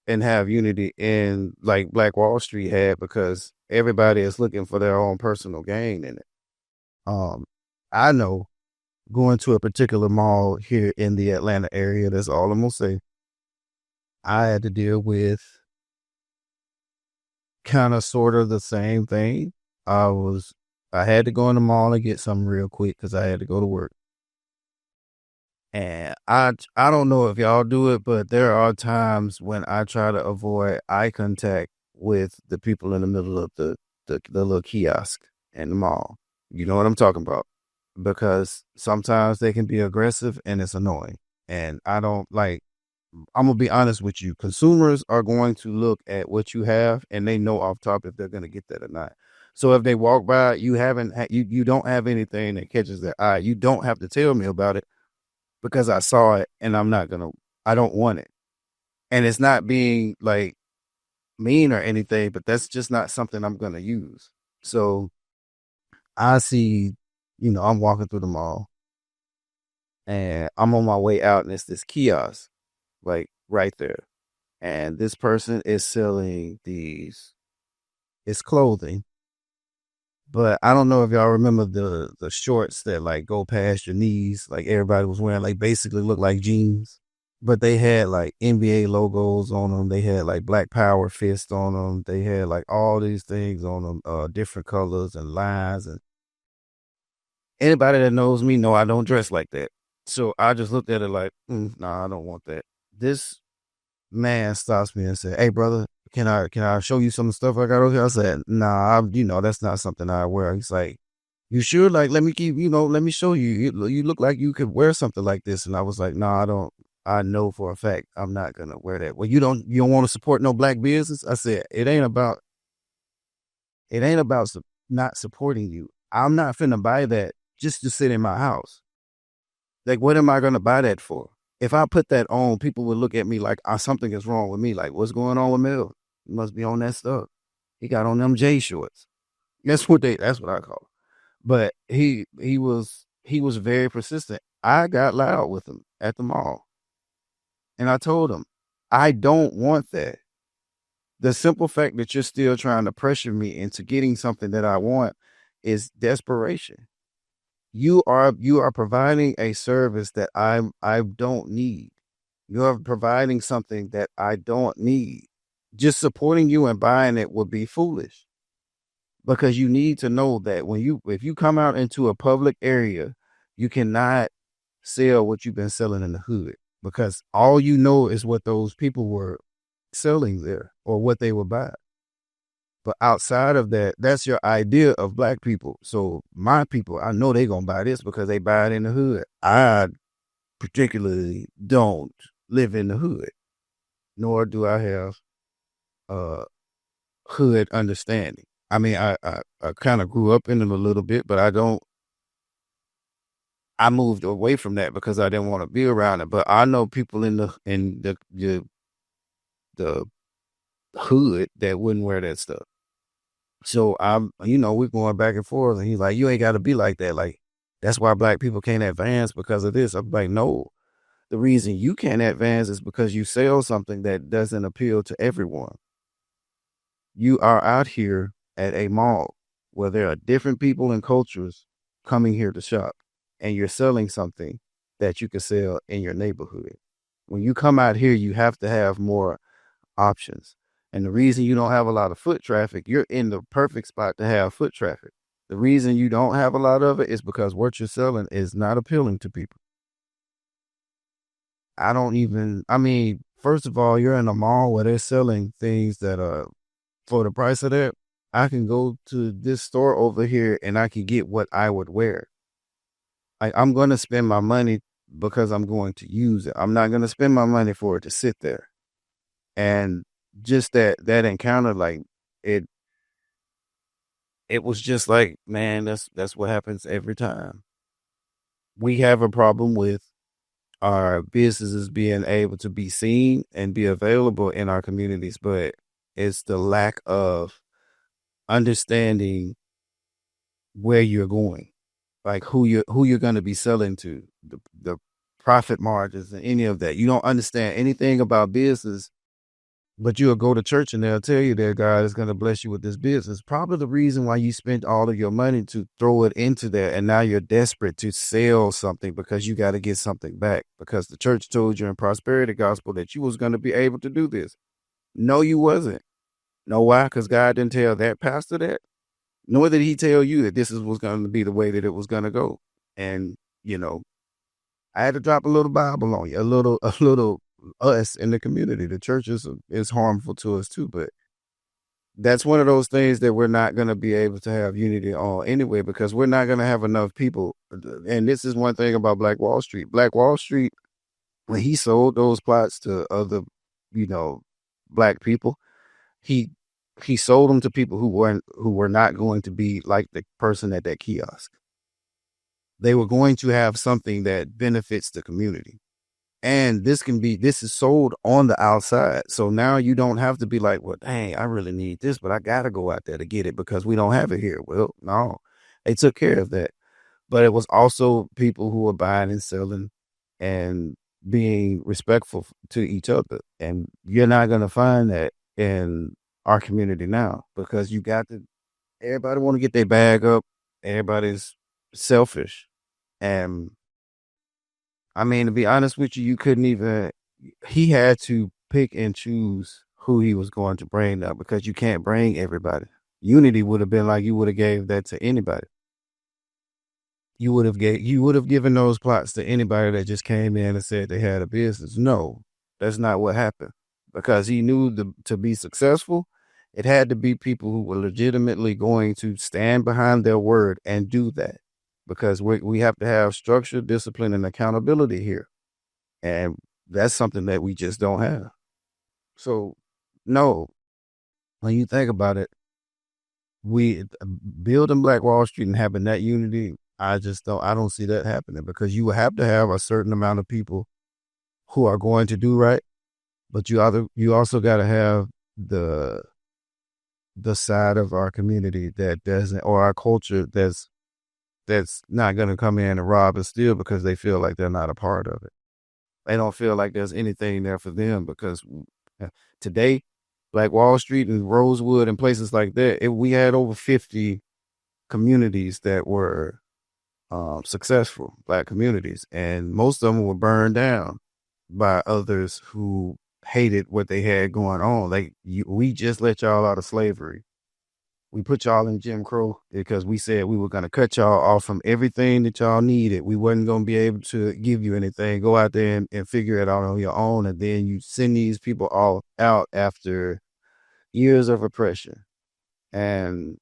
and have unity in like Black Wall Street had because everybody is looking for their own personal gain in it. I know going to a particular mall here in the Atlanta area, that's all I'm going to say. I had to deal with kind of sort of the same thing. I had to go in the mall and get something real quick because I had to go to work. And I don't know if y'all do it, but there are times when I try to avoid eye contact with the people in the middle of the little kiosk in the mall. You know what I'm talking about? Because sometimes they can be aggressive and it's annoying. And I don't like, I'm gonna be honest with you. Consumers are going to look at what you have, and they know off top if they're gonna get that or not. So if they walk by, you don't have anything that catches their eye. You don't have to tell me about it because I saw it, and I don't want it. And it's not being like mean or anything, but that's just not something I'm gonna use. So I see, I'm walking through the mall, and I'm on my way out, and it's this kiosk like right there. And this person is selling it's clothing. But I don't know if y'all remember the shorts that like go past your knees, like everybody was wearing, like basically look like jeans. But they had like NBA logos on them. They had like Black Power fist on them. They had like all these things on them, different colors and lines. And anybody that knows me know I don't dress like that. So I just looked at it like, nah, I don't want that. This man stops me and said, "Hey, brother, can I show you some stuff I got over here?" I said, "Nah, that's not something I wear." He's like, "You sure? Like, let me show you. You look like you could wear something like this." And I was like, "Nah, I don't. I know for a fact I'm not gonna wear that." Well, you don't want to support no black business? I said, it ain't about not supporting you. I'm not finna buy that just to sit in my house. Like, what am I gonna buy that for? If I put that on, people would look at me like something is wrong with me. Like, what's going on with Mel? He must be on that stuff. He got on them J shorts. That's what I call it. But he was very persistent. I got loud with him at the mall. And I told him, I don't want that. The simple fact that you're still trying to pressure me into getting something that I want is desperation. You are providing a service that I don't need. You're providing something that I don't need. Just supporting you and buying it would be foolish because you need to know that if you come out into a public area, you cannot sell what you've been selling in the hood because all you know is what those people were selling there or what they would buy. But outside of that, that's your idea of black people. So my people, I know they gonna buy this because they buy it in the hood. I particularly don't live in the hood, nor do I have uh hood understanding. I mean, I kind of grew up in it a little bit, but I moved away from that because I didn't want to be around it. But I know people in the hood that wouldn't wear that stuff. So we're going back and forth, and he's like, "You ain't got to be like that. Like that's why black people can't advance because of this." I'm like, "No, the reason you can't advance is because you sell something that doesn't appeal to everyone. You are out here at a mall where there are different people and cultures coming here to shop, and you're selling something that you can sell in your neighborhood. When you come out here, you have to have more options. And the reason you don't have a lot of foot traffic, you're in the perfect spot to have foot traffic. The reason you don't have a lot of it is because what you're selling is not appealing to people. I mean, first of all, you're in a mall where they're selling things that are for the price of that. I can go to this store over here and I can get what I would wear. I'm going to spend my money because I'm going to use it. I'm not going to spend my money for it to sit there. And just that encounter, like it it was just like, man, that's what happens every time. We have a problem with our businesses being able to be seen and be available in our communities, but it's the lack of understanding where you're going, like who you're going to be selling to, the profit margins and any of that. You don't understand anything about business. But you'll go to church and they'll tell you that God is going to bless you with this business. Probably the reason why you spent all of your money to throw it into there. And now you're desperate to sell something because you got to get something back because the church told you in prosperity gospel that you was going to be able to do this. No, you wasn't. Know why? Because God didn't tell that pastor that. Nor did he tell you that was going to be the way that it was going to go. And, I had to drop a little Bible on you, a little us in the community. The church is harmful to us too, but that's one of those things that we're not going to be able to have unity on anyway, because we're not going to have enough people. And this is one thing about Black Wall Street. Black Wall Street, when he sold those plots to other, you know, black people, he he sold them to people who were not going to be like the person at that kiosk. They were going to have something that benefits the community. And this is sold on the outside. So now you don't have to be like, well, dang, I really need this, but I got to go out there to get it because we don't have it here. Well, no, they took care of that. But it was also people who were buying and selling and being respectful to each other. And you're not going to find that in our community now because everybody want to get their bag up. Everybody's selfish. And I mean, to be honest with you, he had to pick and choose who he was going to bring up because you can't bring everybody. Unity would have been like you would have gave that to anybody. You would have given those plots to anybody that just came in and said they had a business. No, that's not what happened because he knew to be successful, it had to be people who were legitimately going to stand behind their word and do that because we have to have structure, discipline, and accountability here. And that's something that we just don't have. So, no, when you think about it, we building Black Wall Street and having that unity, I don't see that happening because you have to have a certain amount of people who are going to do right, but you also got to have the side of our community that doesn't, or our culture that's not going to come in and rob and steal because they feel like they're not a part of it. They don't feel like there's anything there for them because today, like Wall Street and Rosewood and places like that, we had over 50 communities that were successful Black communities, and most of them were burned down by others who hated what they had going on. Like we just let y'all out of slavery. We put y'all in Jim Crow because we said we were going to cut y'all off from everything that y'all needed. We wasn't going to be able to give you anything. Go out there and figure it out on your own. And then you send these people all out after years of oppression and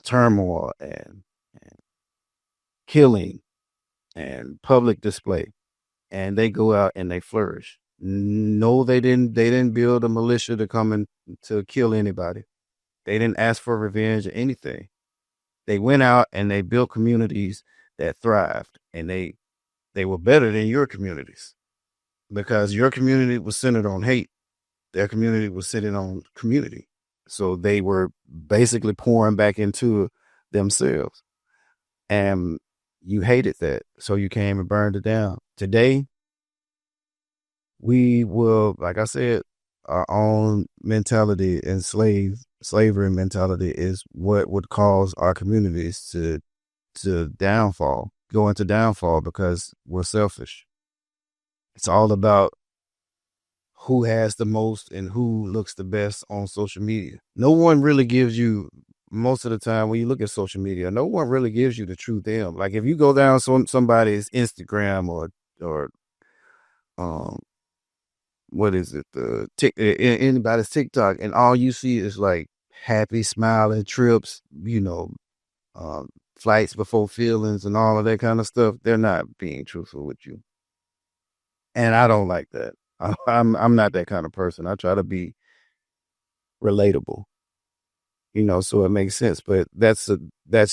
turmoil and killing and public display. And they go out and they flourish. No, they didn't. They didn't build a militia to come and to kill anybody. They didn't ask for revenge or anything. They went out and they built communities that thrived, and they were better than your communities because your community was centered on hate. Their community was centered on community. So they were basically pouring back into themselves, and you hated that. So you came and burned it down. Today, we will, like I said, our own mentality and slavery mentality is what would cause our communities to go into downfall because we're selfish. It's all about who has the most and who looks the best on social media. No one really gives you, most of the time when you look at social media, no one really gives you the true them. Like if you go down somebody's Instagram or um what is it, anybody's TikTok, and all you see is like happy, smiling trips, um, flights before feelings and all of that kind of stuff. They're not being truthful with you, and I don't like that. I'm not that kind of person. I try to be relatable, so it makes sense. But that's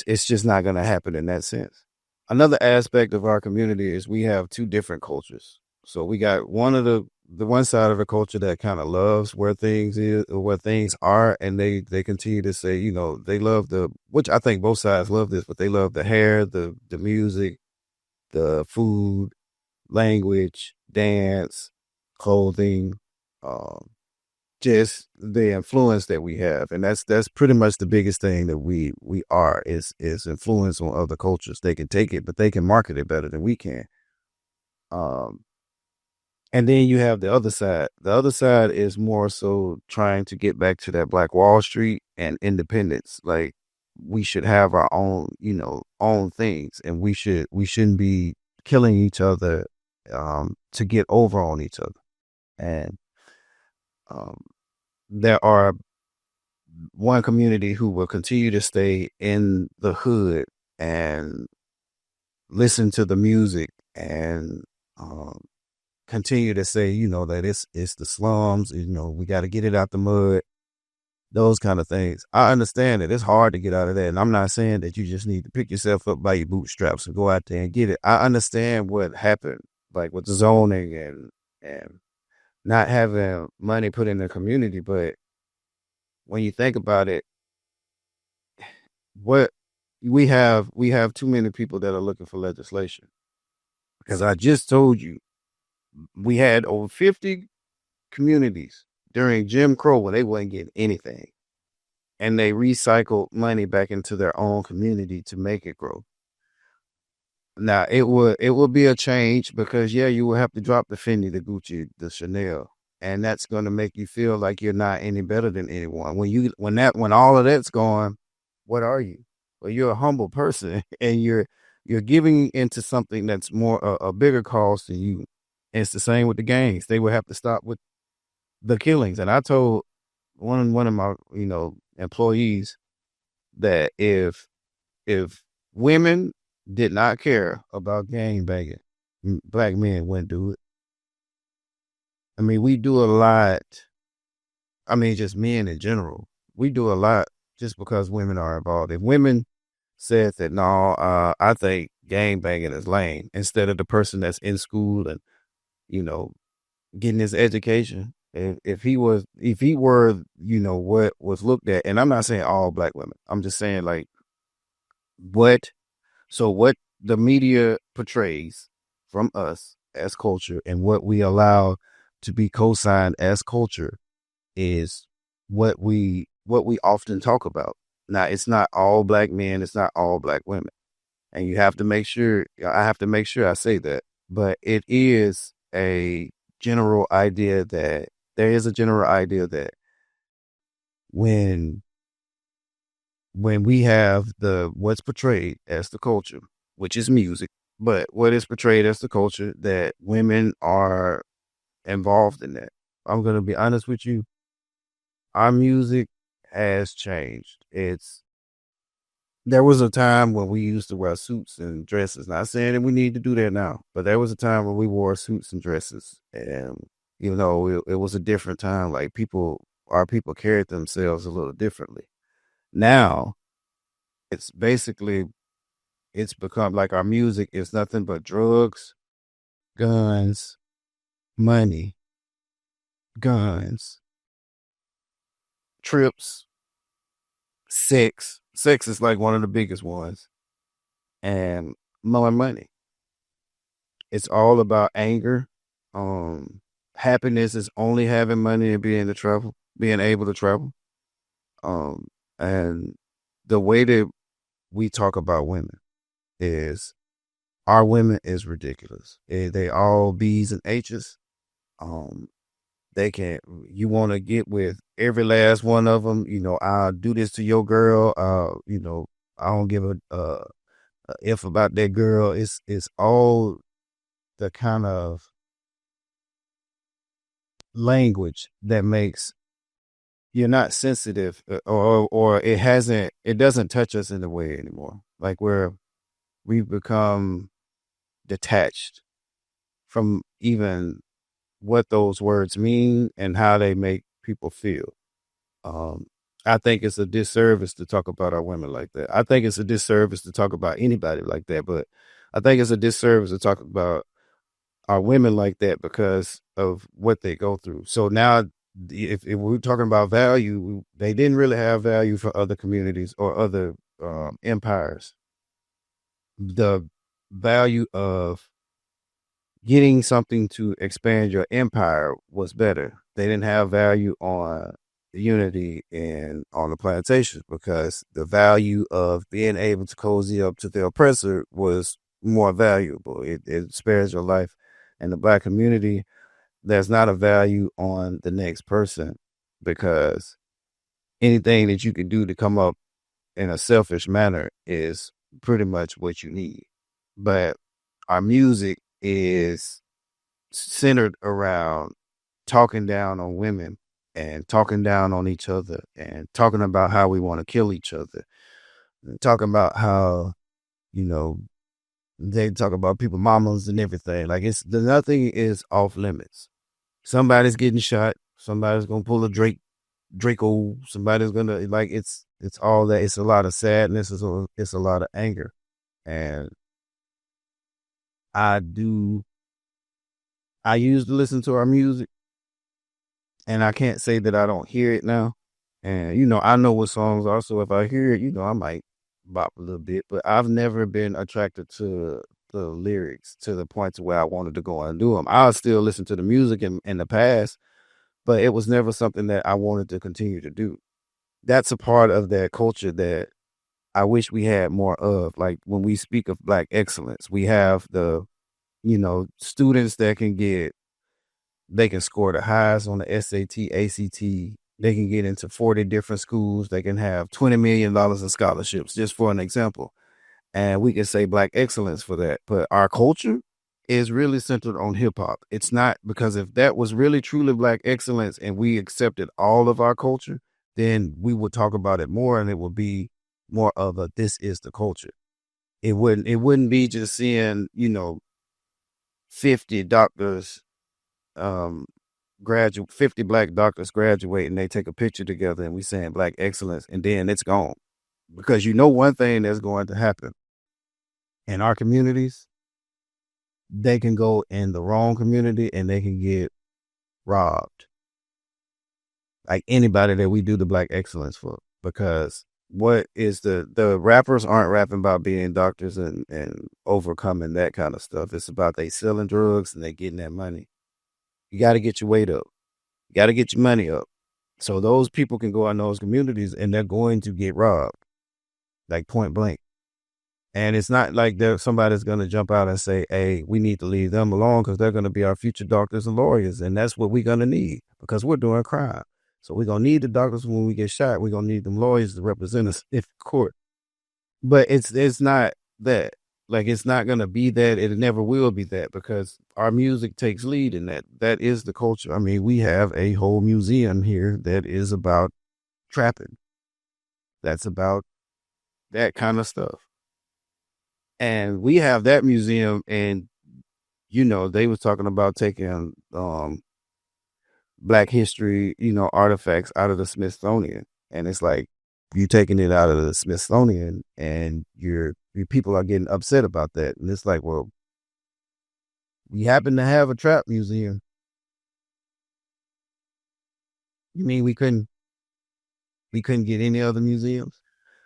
it's just not going to happen in that sense. Another aspect of our community is we have two different cultures. So we got one of the one side of the culture that kind of loves where things is or where things are, and they continue to say, they love which I think both sides love this, but they love the hair, the music, the food, language, dance, clothing, um, just the influence that we have, and that's pretty much the biggest thing that we are is influence on other cultures. They can take it, but they can market it better than we can. Um, and then you have the other side. The other side is more so trying to get back to that Black Wall Street and independence. Like we should have our own, own things, and we shouldn't be killing each other to get over on each other. And um, there are one community who will continue to stay in the hood and listen to the music and um, continue to say, that it's the slums, we got to get it out the mud, those kind of things. I understand that it's hard to get out of that. And I'm not saying that you just need to pick yourself up by your bootstraps and go out there and get it. I understand what happened, like with the zoning and not having money put in the community. But when you think about it, what we have too many people that are looking for legislation, because I just told you we had over 50 communities during Jim Crow where they wasn't getting anything, and they recycled money back into their own community to make it grow. Now it would be a change because yeah, you will have to drop the Fendi, the Gucci, the Chanel, and that's going to make you feel like you're not any better than anyone. When all of that's gone, what are you? Well, you're a humble person, and you're giving into something that's more a bigger cause than you. And it's the same with the gangs. They would have to stop with the killings. And I told one of my employees that if women did not care about gang banging, Black men wouldn't do it. I mean, we do a lot. I mean, just men in general, we do a lot just because women are involved. If women said that, no, I think gang banging is lame, instead of the person that's in school and you know getting his education. If he were, what was looked at, and I'm not saying all Black women. I'm just saying like what. So what the media portrays from us as culture and what we allow to be co-signed as culture is what we often talk about. Now, it's not all black men, it's not all black women. And you have to make sure I have to make sure I say that. But it is a general idea that there is a general idea that when when we have the what's portrayed as the culture, which is music, but what is portrayed as the culture, that women are involved in that. I'm gonna be honest with you, our music has changed. It's There was a time when we used to wear suits and dresses. Not saying that we need to do that now, but there was a time when we wore suits and dresses, and it was a different time. Like our people carried themselves a little differently. Now it's basically it's become like our music is nothing but drugs, guns, money, guns, trips, sex. Sex is like one of the biggest ones, and more money. It's all about anger. Happiness is only having money and being able to travel. Um, and the way that we talk about women is our women is ridiculous. They all B's and H's. Um, they can You want to get with every last one of them. I'll do this to your girl. I don't give a if about that girl. It's all the kind of language that makes you're not sensitive, or it doesn't touch us in a way anymore. Like we've become detached from even what those words mean and how they make people feel. Um, I think it's a disservice to talk about our women like that. I think it's a disservice to talk about anybody like that, but I think it's a disservice to talk about our women like that because of what they go through. So now, if we're talking about value, they didn't really have value for other communities or other empires. The value of getting something to expand your empire was better. They didn't have value on the unity and on the plantations because the value of being able to cozy up to the oppressor was more valuable. It spares your life. In the black community, there's not a value on the next person because anything that you can do to come up in a selfish manner is pretty much what you need. But our music is centered around talking down on women and talking down on each other and talking about how we want to kill each other and talking about how, you know, they talk about people mamas and everything. Like nothing is off limits. Somebody's getting shot. Somebody's gonna pull a Draco. Somebody's gonna like it's all that. It's a lot of sadness. It's a lot of anger, and I do. I used to listen to our music, and I can't say that I don't hear it now. And I know what songs are. So if I hear it, I might bop a little bit. But I've never been attracted to the lyrics to the point to where I wanted to go and do them. I'll still listen to the music in the past, but it was never something that I wanted to continue to do. That's a part of that culture that I wish we had more of. Like when we speak of Black excellence, we have the, students that they can score the highest on the SAT, ACT. They can get into 40 different schools. They can have $20 million in scholarships, just for an example. And we can say Black excellence for that. But our culture is really centered on hip hop. It's not, because if that was really truly Black excellence and we accepted all of our culture, then we would talk about it more and it would be more of a this is the culture. It wouldn't be just seeing, 50 doctors um 50 Black doctors graduate and they take a picture together and we saying Black excellence and then it's gone. Because one thing that's going to happen in our communities, they can go in the wrong community and they can get robbed. Like anybody that we do the Black excellence for, because what is the rappers aren't rapping about being doctors and overcoming that kind of stuff. It's about they selling drugs and they getting that money. You got to get your weight up. You got to get your money up. So those people can go out in those communities and they're going to get robbed, like point blank. And it's not like somebody's going to jump out and say, hey, we need to leave them alone because they're going to be our future doctors and lawyers. And that's what we're going to need because we're doing crime. So we're going to need the doctors when we get shot. We're going to need them lawyers to represent us in court. But it's not that. Like, it's not going to be that. It never will be that because our music takes lead in that. That is the culture. I mean, we have a whole museum here that is about trapping. That's about that kind of stuff. And we have that museum, and they was talking about taking Black history, artifacts out of the Smithsonian, and it's like you taking it out of the Smithsonian, and your people are getting upset about that, and it's like, well, we happen to have a trap museum. You mean we couldn't get any other museums?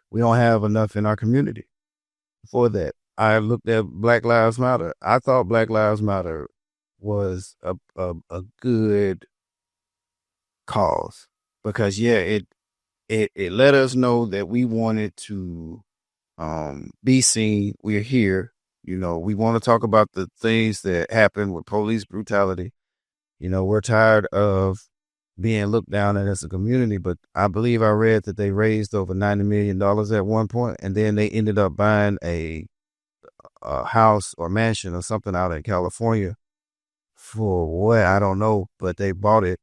We don't have enough in our community for that. I looked at Black Lives Matter. I thought Black Lives Matter was a good cause because it let us know that we wanted to be seen. We're here. We want to talk about the things that happen with police brutality. We're tired of being looked down at as a community, but I believe I read that they raised over $90 million at one point, and then they ended up buying a house or mansion or something out in California for what, I don't know, but they bought it.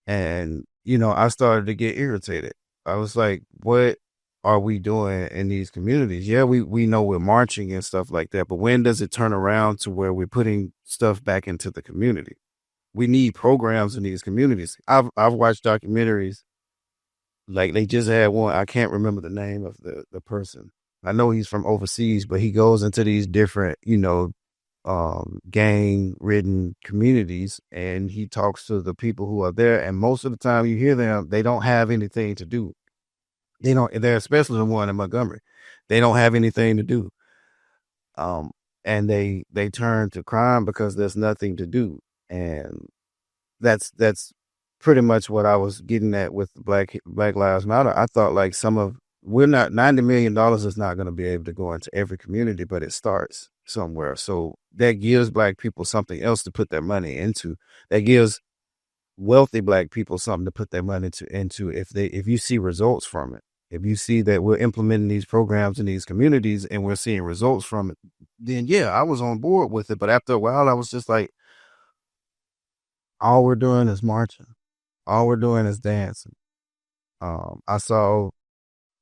And, I started to get irritated. I was like, what are we doing in these communities? Yeah, we know we're marching and stuff like that, but when does it turn around to where we're putting stuff back into the community? We need programs in these communities. I've watched documentaries, like they just had one. I can't remember the name of the person. I know he's from overseas, but he goes into these different, gang ridden communities, and he talks to the people who are there. And most of the time you hear them, they don't have anything to do. They're especially the one in Montgomery. They don't have anything to do. And they turn to crime because there's nothing to do. And that's pretty much what I was getting at with Black Lives Matter. I thought like we're not $90 million is not going to be able to go into every community, but it starts somewhere. So that gives Black people something else to put their money into. That gives wealthy Black people something to put their money into if you see results from it. If you see that we're implementing these programs in these communities and we're seeing results from it, then yeah, I was on board with it. But after a while, I was just like, all we're doing is marching. All we're doing is dancing. I saw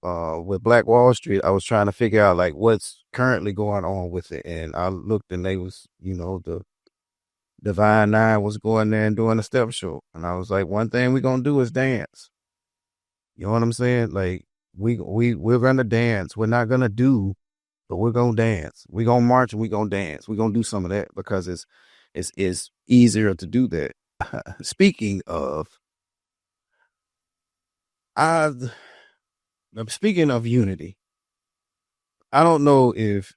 with Black Wall Street, I was trying to figure out like what's currently going on with it. And I looked and they was, the Divine Nine was going there and doing a step show. And I was like, one thing we're going to do is dance. You know what I'm saying? Like we're going to dance. We're not going to do, but we're going to dance. We're going to march and we're going to dance. We're going to do some of that because it's easier to do that. Speaking of, I speaking of unity, I don't know if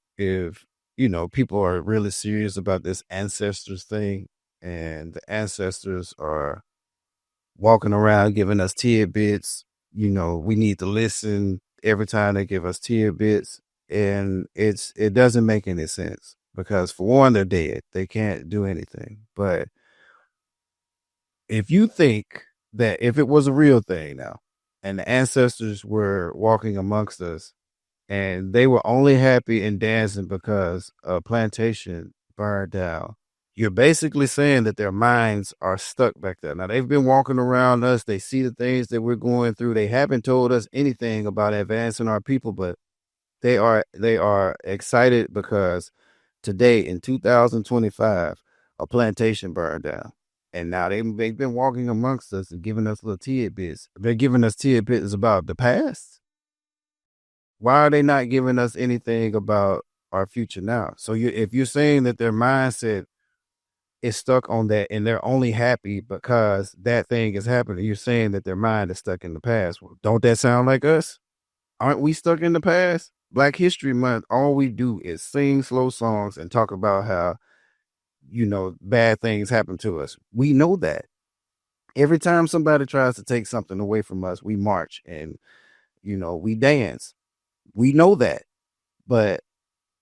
people are really serious about this ancestors thing, and the ancestors are walking around giving us tidbits. We need to listen every time they give us tidbits, and it doesn't make any sense because for one, they're dead; they can't do anything. But if you think that if it was a real thing now, and the ancestors were walking amongst us and they were only happy and dancing because a plantation burned down. You're basically saying that their minds are stuck back there. Now they've been walking around us. They see the things that we're going through. They haven't told us anything about advancing our people, but they are excited because today in 2025, a plantation burned down. And now they've been walking amongst us and giving us little tidbits. They're giving us tidbits about the past. Why are they not giving us anything about our future now? So if you're saying that their mindset is stuck on that and they're only happy because that thing is happening, you're saying that their mind is stuck in the past. Well, don't that sound like us? Aren't we stuck in the past? Black History Month, all we do is sing slow songs and talk about how, bad things happen to us. We know that. Every time somebody tries to take something away from us, we march and, we dance. We know that. But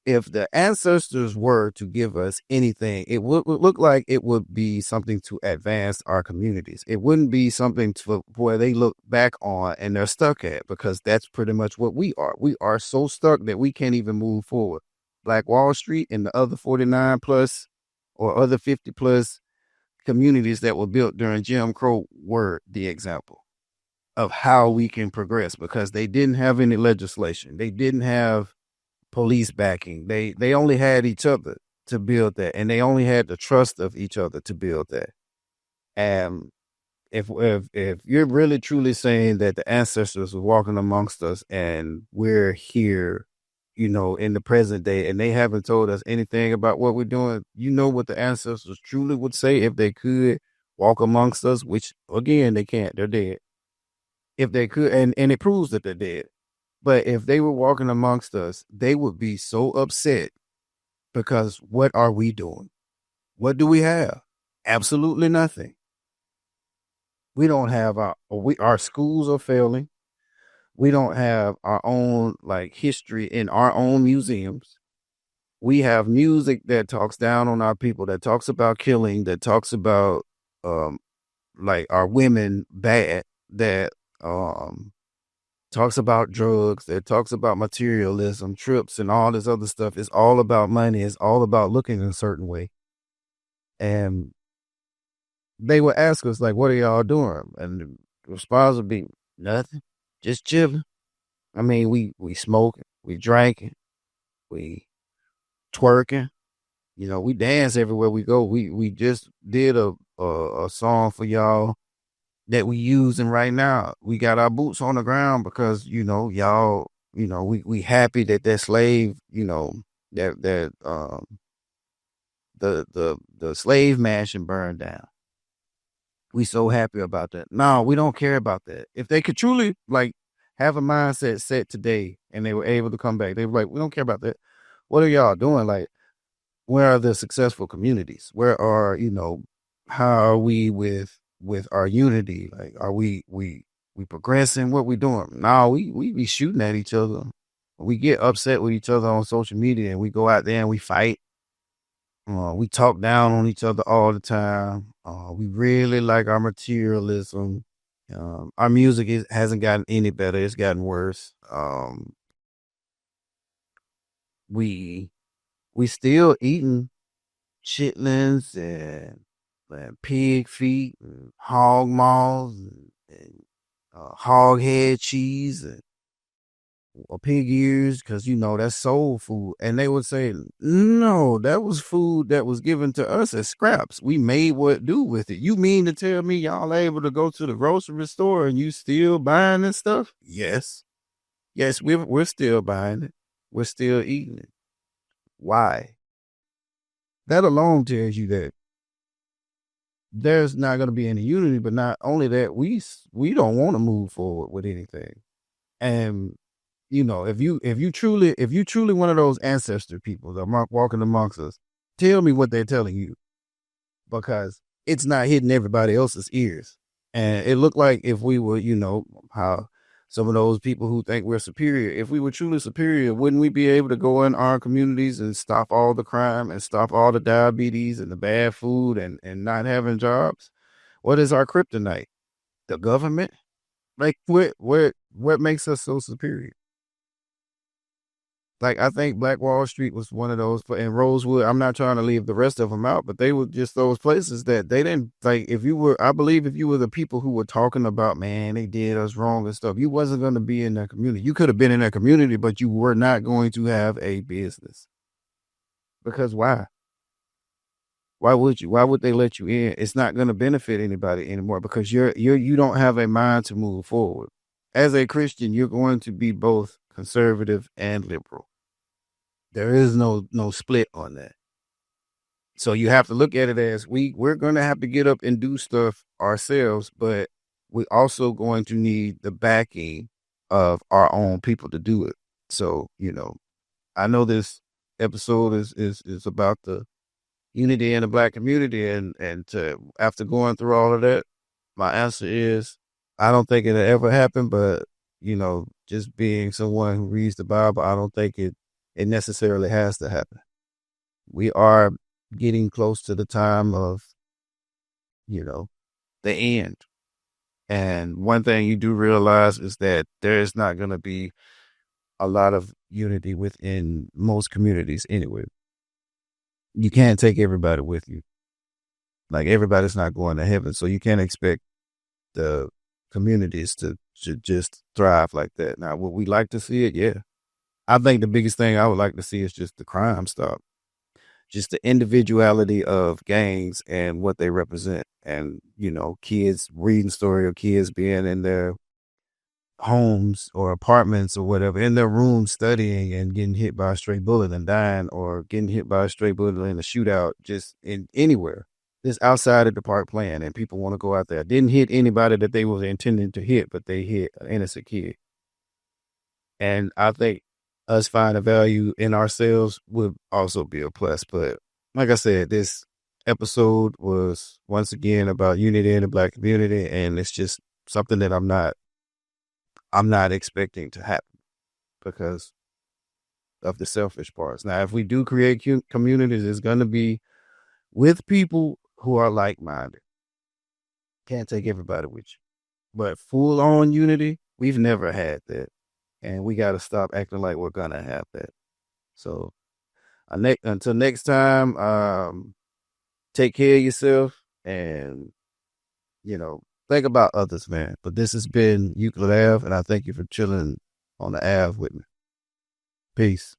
if the ancestors were to give us anything, it would look like it would be something to advance our communities. It wouldn't be something to where they look back on and they're stuck at, because that's pretty much what we are. We are so stuck that we can't even move forward. Black Wall Street and the other 49 plus or other 50 plus communities that were built during Jim Crow were the example of how we can progress, because they didn't have any legislation. They didn't have police backing. They only had each other to build that, and they only had the trust of each other to build that. And if you're really truly saying that the ancestors were walking amongst us and we're here, in the present day, and they haven't told us anything about what we're doing, what the ancestors truly would say if they could walk amongst us, which again they can't, they're dead. If they could, and it proves that they're dead. But if they were walking amongst us, they would be so upset, because what are we doing? What do we have? Absolutely nothing. We don't have our schools are failing. We don't have our own like history in our own museums. We have music that talks down on our people, that talks about killing, that talks about um like our women bad, that talks about drugs, that talks about materialism, trips, and all this other stuff. It's all about money. It's all about looking a certain way. And they would ask us, like, what are y'all doing? And the response would be, nothing, just chilling. I mean, we smoking, we drinking, we twerking. We dance everywhere we go. We just did a song for y'all that we using right now. We got our boots on the ground because y'all, we happy that slave, that the slave mansion burned down. We so happy about that. No, we don't care about that. If they could truly like have a mindset set today and they were able to come back, they were like, we don't care about that. What are y'all doing? Like, where are the successful communities? Where are, how are we with our unity? Like, are we progressing? What we doing? No, we be shooting at each other. We get upset with each other on social media, and we go out there and we fight. We talk down on each other all the time. We really like our materialism. Our music hasn't gotten any better. It's gotten worse. We still eating chitlins and pig feet and hog maws and hog head cheese and or pig ears, because that's soul food. And they would say, no, that was food that was given to us as scraps. We made what do with it. You mean to tell me y'all able to go to the grocery store and you still buying this stuff? Yes. Yes, we're still buying it. We're still eating it. Why? That alone tells you that there's not going to be any unity. But not only that, we don't want to move forward with anything. And if you truly one of those ancestor people that are walking amongst us, tell me what they're telling you, because it's not hitting everybody else's ears. And it looked like if we were, how some of those people who think we're superior, if we were truly superior, wouldn't we be able to go in our communities and stop all the crime and stop all the diabetes and the bad food and not having jobs? What is our kryptonite? The government? Like, what makes us so superior? Like, I think Black Wall Street was one of those, and Rosewood. I'm not trying to leave the rest of them out, but they were just those places that they didn't like. I believe if you were the people who were talking about, man, they did us wrong and stuff, you wasn't going to be in that community. You could have been in that community, but you were not going to have a business. Because why? Why would you? Why would they let you in? It's not going to benefit anybody anymore, because you don't have a mind to move forward. As a Christian, you're going to be both conservative and liberal. There is no split on that. So you have to look at it as we're going to have to get up and do stuff ourselves, but we're also going to need the backing of our own people to do it. So, I know this episode is about the unity in the Black community, and after going through all of that, my answer is I don't think it'll ever happen. But just being someone who reads the Bible, I don't think it necessarily has to happen. We are getting close to the time of the end, and one thing you do realize is that there is not going to be a lot of unity within most communities anyway. You can't take everybody with you. Like, everybody's not going to heaven, so you can't expect the communities to just thrive like that. Now, would we like to see it? Yeah. I think the biggest thing I would like to see is just the crime stop, just the individuality of gangs and what they represent. And, kids reading story of kids being in their homes or apartments or whatever, in their rooms studying and getting hit by a stray bullet and dying, or getting hit by a stray bullet in a shootout, just in anywhere. Just outside of the park playing, and people want to go out there. Didn't hit anybody that they was intending to hit, but they hit an innocent kid. And I think us finding value in ourselves would also be a plus. But like I said, this episode was once again about unity in the Black community, and it's just something that I'm not expecting to happen because of the selfish parts. Now, if we do create communities, it's going to be with people who are like-minded. Can't take everybody with you. But full on unity, we've never had that. And we got to stop acting like we're going to have that. So until next time, take care of yourself and, think about others, man. But this has been Euclid Ave, and I thank you for chilling on the Ave with me. Peace.